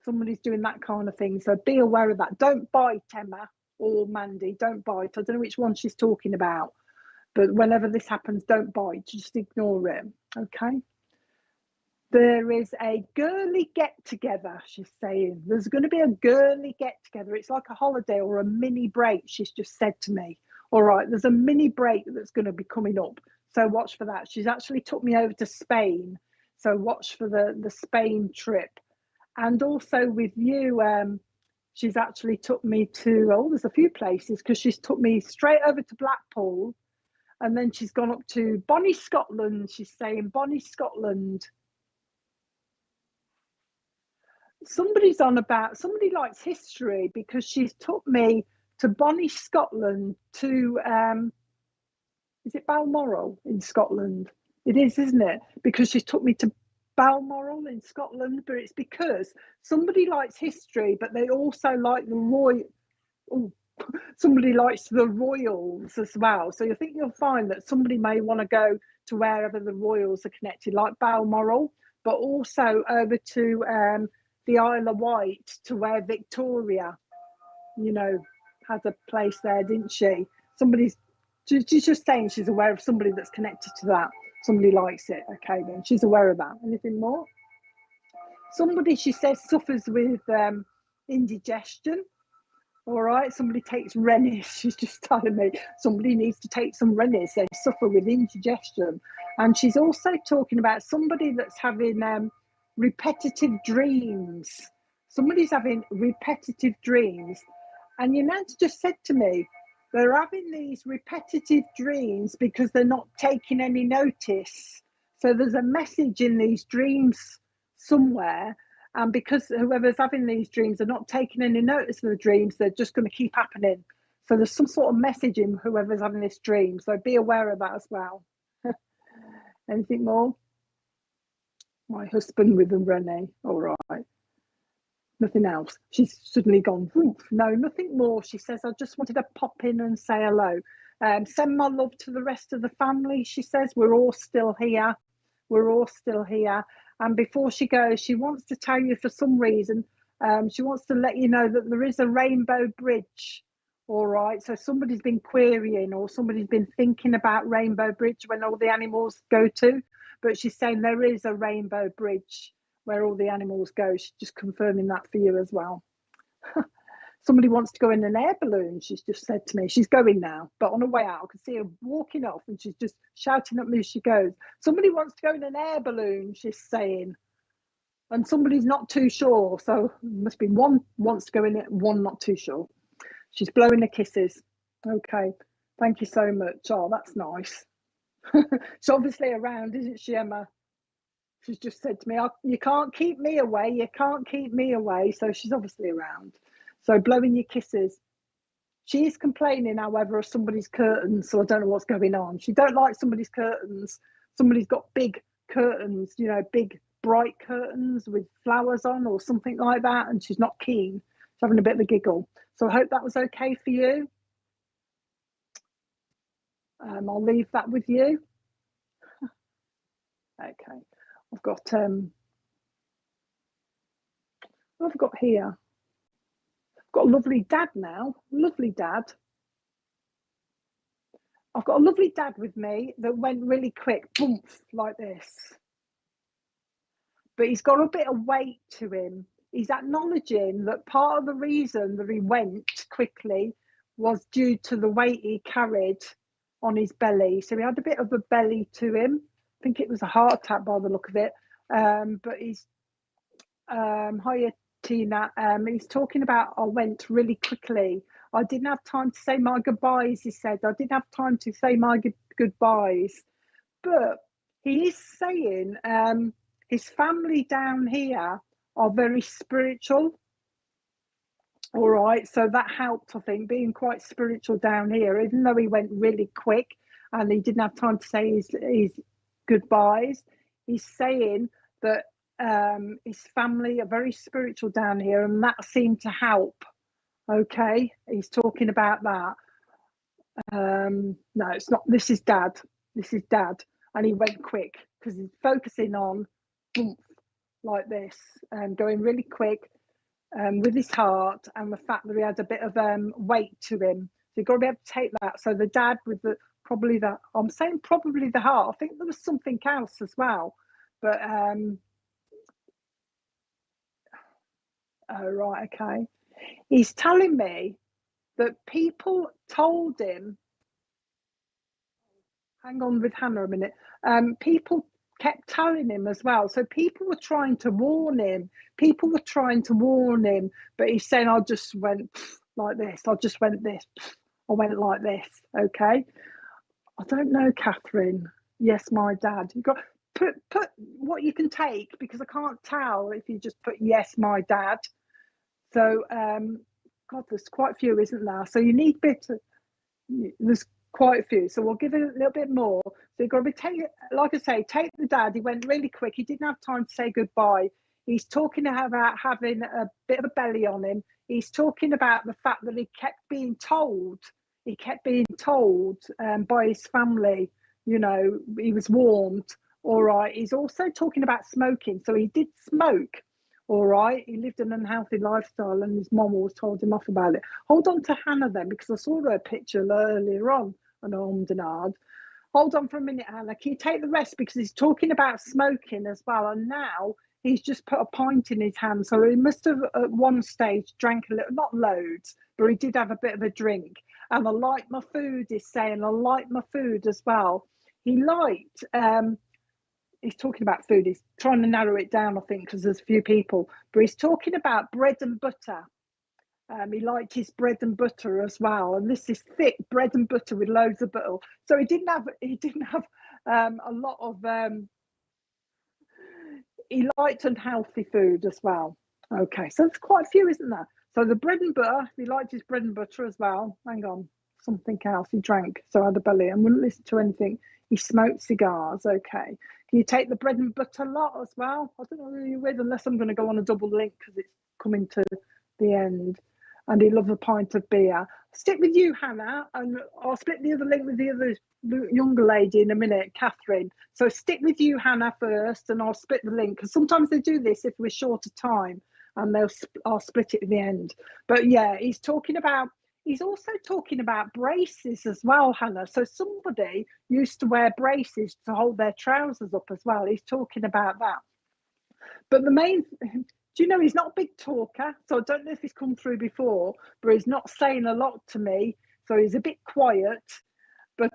Somebody's doing that kind of thing. So be aware of that. Don't bite, Emma or Mandy. Don't bite. I don't know which one she's talking about. But whenever this happens, don't bite. Just ignore it. Okay. There is a girly get-together, she's saying. There's going to be a girly get-together. It's like a holiday or a mini break, she's just said to me. All right, there's a mini break that's going to be coming up. So watch for that. She's actually took me over to Spain. So watch for the Spain trip. And also with you, she's actually took me to, there's a few places, because she's took me straight over to Blackpool. And then she's gone up to Bonnie, Scotland. She's saying Bonnie, Scotland. Somebody likes history, because she's took me to Bonnie, Scotland, to is it Balmoral in Scotland? It is, isn't it? Because she's took me to Balmoral in Scotland, but it's because somebody likes history, but they also like somebody likes the royals as well. So you think you'll find that somebody may want to go to wherever the royals are connected, like Balmoral, but also over to the Isle of Wight, to where Victoria, you know, had a place there, didn't she? She's just saying she's aware of somebody that's connected to that. Somebody likes it. Okay, then she's aware of that. Anything more? Somebody, she says, suffers with indigestion. All right, somebody takes Rennies. She's just telling me somebody needs to take some Rennies. They suffer with indigestion. And she's also talking about somebody that's having repetitive dreams. Somebody's having repetitive dreams. And your nan's just said to me, they're having these repetitive dreams because they're not taking any notice. So there's a message in these dreams somewhere. And because whoever's having these dreams are not taking any notice of the dreams, they're just going to keep happening. So there's some sort of message in whoever's having this dream. So be aware of that as well. Anything more? My husband with a Renee. All right. Nothing else. She's suddenly gone, no, nothing more. She says, I just wanted to pop in and say hello. Send my love to the rest of the family. She says, we're all still here. We're all still here. And before she goes, she wants to tell you for some reason, she wants to let you know that there is a rainbow bridge. All right. So somebody's been querying or somebody's been thinking about Rainbow Bridge when all the animals go to. But she's saying there is a rainbow bridge where all the animals go. She's just confirming that for you as well. Somebody wants to go in an air balloon, she's just said to me. She's going now, but on her way out, I can see her walking off and she's just shouting at me as she goes. Somebody wants to go in an air balloon, she's saying. And somebody's not too sure. So must be one wants to go in it, one not too sure. She's blowing her kisses. Okay, thank you so much. Oh, that's nice. She's obviously around, isn't she, Emma? She's just said to me, you can't keep me away. You can't keep me away. So she's obviously around. So blowing your kisses. She is complaining, however, of somebody's curtains. So I don't know what's going on. She don't like somebody's curtains. Somebody's got big curtains, you know, big bright curtains with flowers on or something like that. And she's not keen. She's having a bit of a giggle. So I hope that was okay for you. I'll leave that with you. Okay. I've got what have I got here? I've got a lovely dad now. Lovely dad. I've got a lovely dad with me that went really quick, boom, like this. But he's got a bit of weight to him. He's acknowledging that part of the reason that he went quickly was due to the weight he carried on his belly. So he had a bit of a belly to him. I think it was a heart attack by the look of it. But he's hiya Tina. He's talking about I went really quickly. I didn't have time to say my goodbyes, he said. I didn't have time to say my goodbyes. But he is saying his family down here are very spiritual. All right, so that helped, I think, being quite spiritual down here, even though he went really quick and he didn't have time to say his goodbyes. He's saying that his family are very spiritual down here, and that seemed to help. Okay, he's talking about that. No, it's not. This is dad. This is dad, and he went quick because he's focusing on boom, like this and going really quick with his heart, and the fact that he had a bit of weight to him. So you've got to be able to take that. So the dad with I'm saying probably the heart. I think there was something else as well, but oh right, okay. He's telling me that people told him. Hang on with Hannah a minute. People kept telling him as well. So people were trying to warn him. People were trying to warn him, but he's saying, I just went like this. I just went this. I went like this. Okay. I don't know, Catherine. Yes, my dad. You got put what you can take, because I can't tell if you just put yes, my dad. So God, there's quite a few, isn't there? So you need there's quite a few. So we'll give it a little bit more. So you've got to be like I say, take the dad. He went really quick. He didn't have time to say goodbye. He's talking about having a bit of a belly on him. He's talking about the fact that he kept being told by his family, you know, he was warned. All right. He's also talking about smoking. So he did smoke. All right. He lived an unhealthy lifestyle and his mom always told him off about it. Hold on to Hannah then, because I saw her picture earlier on and hard. Hold on for a minute, Hannah. Can you take the rest? Because he's talking about smoking as well. And now he's just put a pint in his hand. So he must have at one stage drank a little, not loads, but he did have a bit of a drink. And I like my food, he's saying. I like my food as well. He liked he's talking about food. He's trying to narrow it down, I think, because there's a few people. But he's talking about bread and butter. He liked his bread and butter as well, and this is thick bread and butter with loads of butter. So he didn't have a lot of. He liked unhealthy food as well. Okay, so there's quite a few, isn't there? So the bread and butter, he liked his bread and butter as well. Hang on, something else. He drank, so I had a belly and wouldn't listen to anything. He smoked cigars. Okay, can you take the bread and butter lot as well? I don't know who you're with, unless I'm going to go on a double link because it's coming to the end. And he loved a pint of beer. Stick with you, Hannah, and I'll split the other link with the other younger lady in a minute, Catherine. So stick with you, Hannah, first, and I'll split the link, because sometimes they do this if we're short of time, and I'll split it at the end. But yeah, he's also talking about braces as well, Hannah. So somebody used to wear braces to hold their trousers up as well. He's talking about that. But the main, do you know, he's not a big talker, so I don't know if he's come through before, but he's not saying a lot to me, so he's a bit quiet. But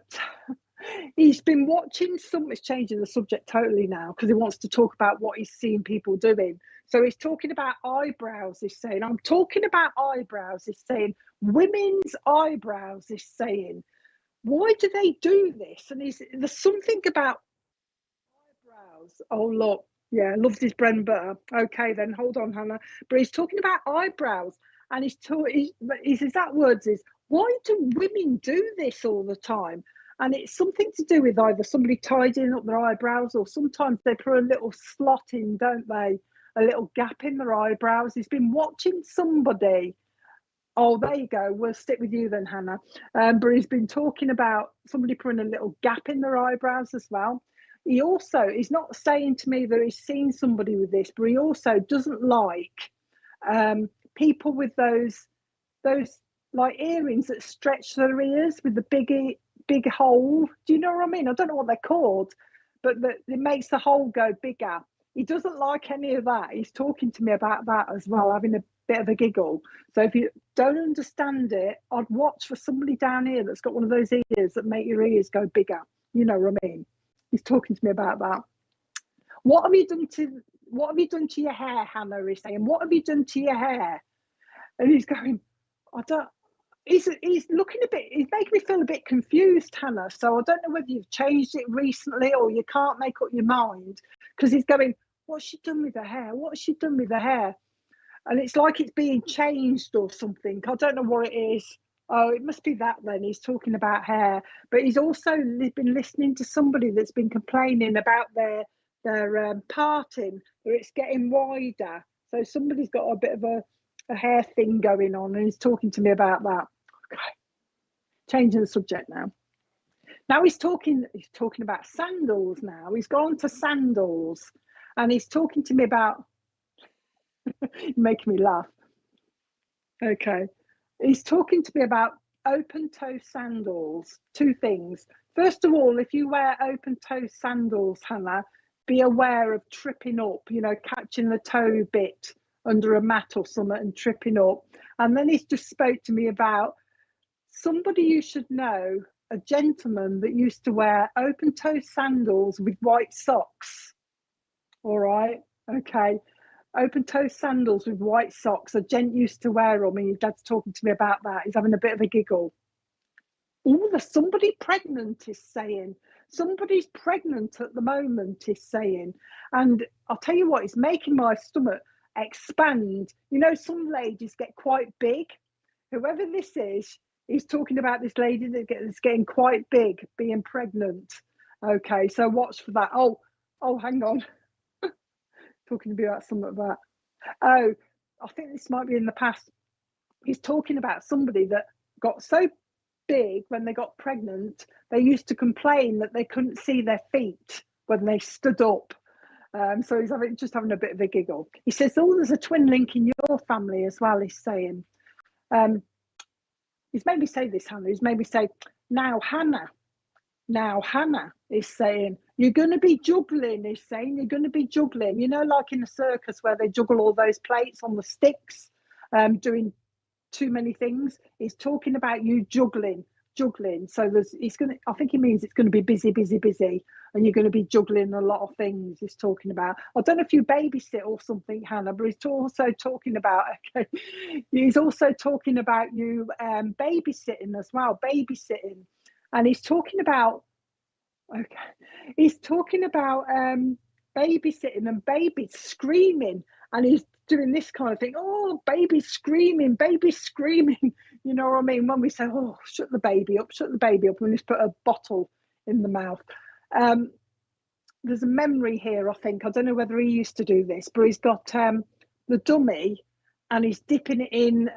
he's been watching it's changing the subject totally now, because he wants to talk about what he's seen people doing. So he's talking about eyebrows. He's saying, I'm talking about eyebrows. He's saying, women's eyebrows. He's saying, why do they do this? And there's something about eyebrows. Oh, look. Yeah, loves his bread and butter. Okay, then hold on, Hannah. But he's talking about eyebrows, and his exact words is, why do women do this all the time? And it's something to do with either somebody tidying up their eyebrows, or sometimes they put a little slot in, don't they? A little gap in their eyebrows. He's been watching somebody. Oh, there you go. We'll stick with you then, Hannah. But he's been talking about somebody putting a little gap in their eyebrows as well. He's not saying to me that he's seen somebody with this, but he also doesn't like people with those like earrings that stretch their ears with the big hole. Do you know what I mean? I don't know what they're called, but it makes the hole go bigger. He doesn't like any of that. He's talking to me about that as well, having a bit of a giggle. So if you don't understand it, I'd watch for somebody down here that's got one of those ears that make your ears go bigger. You know what I mean? He's talking to me about that. What have you done to your hair, Hannah? He's saying, what have you done to your hair? And he's going, I don't. He's looking a bit. He's making me feel a bit confused, Hannah. So I don't know whether you've changed it recently or you can't make up your mind, because he's going, what's she done with her hair? What's she done with her hair? And it's like it's being changed or something. I don't know what it is. Oh, it must be that then. He's talking about hair, but he's also been listening to somebody that's been complaining about their parting, where it's getting wider. So somebody's got a bit of a hair thing going on, and he's talking to me about that. Okay, changing the subject now. Now he's talking about sandals now. He's gone to sandals, and he's talking to me about making me laugh. Okay. He's talking to me about open-toe sandals. Two things. First of all, if you wear open-toe sandals, Hannah, be aware of tripping up, catching the toe bit under a mat or something and tripping up. And then he's just spoke to me about somebody you should know, a gentleman that used to wear open-toe sandals with white socks. All right, okay. Open-toe sandals with white socks. A gent used to wear them, and his dad's talking to me about that. He's having a bit of a giggle. Oh, there's somebody pregnant, is saying. Somebody's pregnant at the moment, is saying. And I'll tell you what, it's making my stomach expand. Some ladies get quite big. Whoever this is, he's talking about this lady that's getting quite big, being pregnant. Okay, so watch for that. Oh, hang on. Talking to me about something like that. Oh, I think this might be in the past. He's talking about somebody that got so big when they got pregnant, they used to complain that they couldn't see their feet when they stood up. So he's just having a bit of a giggle. He says, oh, there's a twin link in your family as well, he's saying. He's made me say this, Hannah. He's made me say, now, Hannah is saying, you're going to be juggling, he's saying, you're going to be juggling. Like in a circus where they juggle all those plates on the sticks, doing too many things. He's talking about you juggling juggling. So I think he means it's going to be busy, busy, busy, and you're going to be juggling a lot of things. He's talking about, I don't know if you babysit or something, Hannah, but he's also talking about, okay, he's also talking about you babysitting as well, babysitting. And he's talking about, okay, he's talking about babysitting and babies screaming, and he's doing this kind of thing. Oh, baby screaming, you know what I mean? When we say, oh, shut the baby up, when he's put a bottle in the mouth. There's a memory here, I think. I don't know whether he used to do this, but he's got the dummy, and he's dipping it in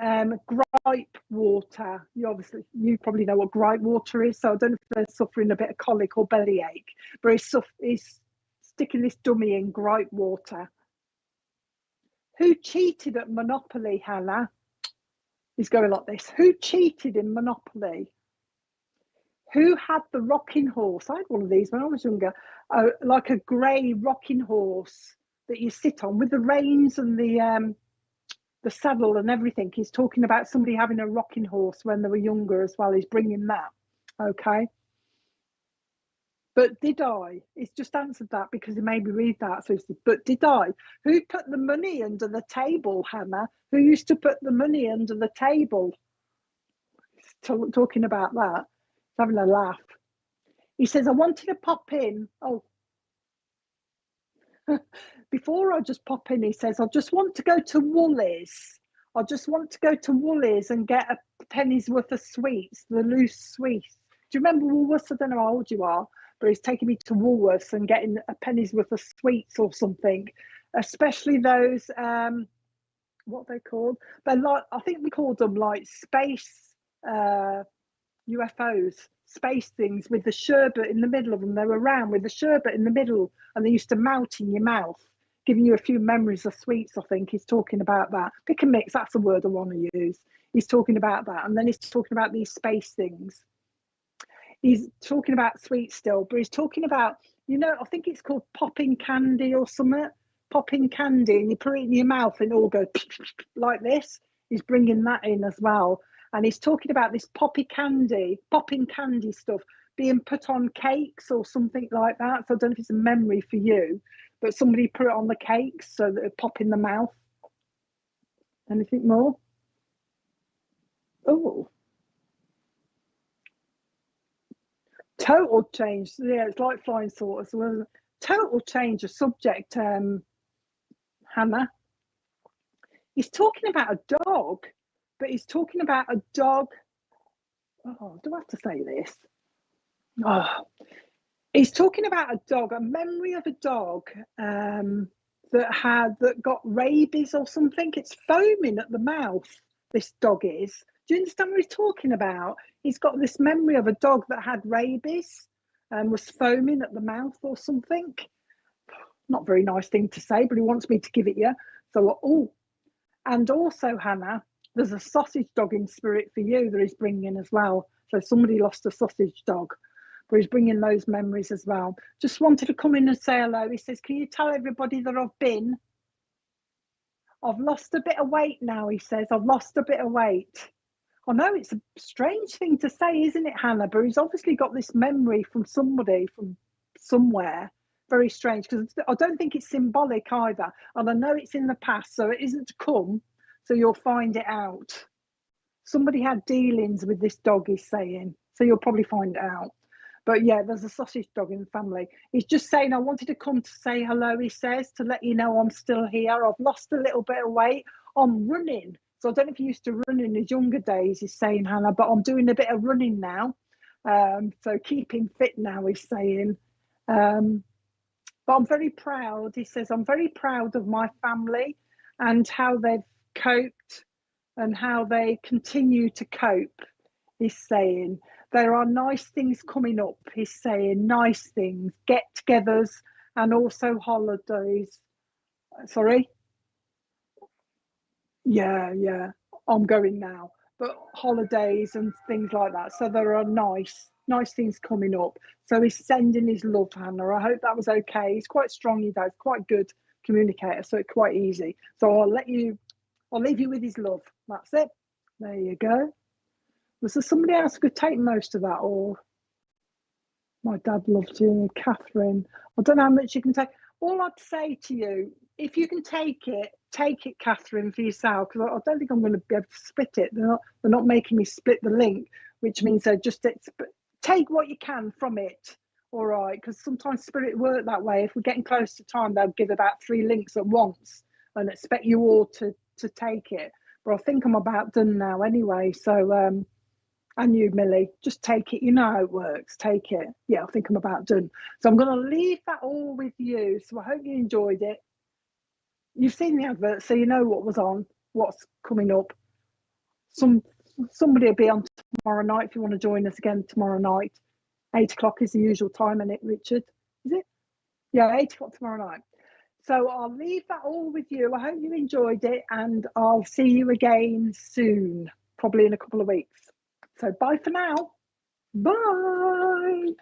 gripe water. You probably know what gripe water is, so I don't know if they're suffering a bit of colic or bellyache, but he's sticking this dummy in gripe water. Who cheated at Monopoly, Hannah? He's going like this. Who cheated in Monopoly? Who had the rocking horse? I had one of these when I was younger, like a grey rocking horse that you sit on with the reins and the saddle and everything. He's talking about somebody having a rocking horse when they were younger as well. He's bringing that, okay? But did I? He's just answered that because he made me read that. So he said, but did I? Who put the money under the table, Hannah? Who used to put the money under the table? He's talking about that. He's having a laugh. He says, I wanted to pop in. Oh, before I just pop in, he says, I just want to go to Woolies. I just want to go to Woolies and get a penny's worth of sweets, the loose sweets. Do you remember Woolworths? I don't know how old you are, but he's taking me to Woolworths and getting a penny's worth of sweets or something, especially those, what are they called? They're like, I think we called them like space UFOs, space things with the sherbet in the middle of them. They were round with the sherbet in the middle, and they used to melt in your mouth, giving you a few memories of sweets. I think he's talking about that. Pick and mix, that's the word I want to use. He's talking about that, and then he's talking about these space things. He's talking about sweets still, but he's talking about, you know, I think it's called popping candy or something. Popping candy, and you put it in your mouth and it all goes like this. He's bringing that in as well. And he's talking about this popping candy stuff being put on cakes or something like that. So I don't know if it's a memory for you, but somebody put it on the cakes so that it pop in the mouth. Anything more? Oh. Total change. Yeah, it's like flying saucers. Well, total change of subject, Hannah. He's talking about a dog, but he's talking about a dog. Oh, do I have to say this? Oh, he's talking about a dog, a memory of a dog that got rabies or something. It's foaming at the mouth. This dog is. Do you understand what he's talking about? He's got this memory of a dog that had rabies and was foaming at the mouth or something. Not a very nice thing to say, but he wants me to give it you. So, oh, and also, Hannah, there's a sausage dog in spirit for you that he's bringing as well. So somebody lost a sausage dog, but he's bringing those memories as well. Just wanted to come in and say hello. He says, can you tell everybody that I've lost a bit of weight now, he says. I've lost a bit of weight. I know it's a strange thing to say, isn't it, Hannah? But he's obviously got this memory from somebody from somewhere. Very strange, because I don't think it's symbolic either. And I know it's in the past, so it isn't to come. So you'll find it out. Somebody had dealings with this dog, he's saying. So you'll probably find it out. But yeah, there's a sausage dog in the family. He's just saying, I wanted to come to say hello, he says, to let you know I'm still here. I've lost a little bit of weight. I'm running. So I don't know if he used to run in his younger days, he's saying, Hannah, but I'm doing a bit of running now. So keeping fit now, he's saying. But I'm very proud. He says, I'm very proud of my family and how they've coped and how they continue to cope. He's saying, there are nice things coming up. He's saying, nice things, get-togethers and also holidays. Sorry? Yeah, I'm going now. But holidays and things like that. So there are nice things coming up. So he's sending his love, Hannah. I hope that was okay. He's quite strong, he does, quite good communicator, so it's quite easy. So I'll leave you with his love. That's it. There you go. Was there somebody else who could take most of that? Or my dad loved you, Catherine. I don't know how much you can take. All I'd say to you, if you can take it, Catherine, for yourself, because I don't think I'm going to be able to split it. They're not making me split the link, which means they're just take what you can from it. All right, because sometimes Spirit work that way. If we're getting close to time, they'll give about 3 links at once and expect you all to take it. But I think I'm about done now anyway. So, and you, Millie, just take it. You know how it works. Take it. Yeah, I think I'm about done. So I'm going to leave that all with you. So I hope you enjoyed it. You've seen the advert, so you know what was on, what's coming up. Somebody will be on tomorrow night if you want to join us again tomorrow night. 8 o'clock is the usual time, isn't it, Richard? Is it? Yeah, 8 o'clock tomorrow night. So I'll leave that all with you. I hope you enjoyed it, and I'll see you again soon, probably in a couple of weeks. So bye for now. Bye.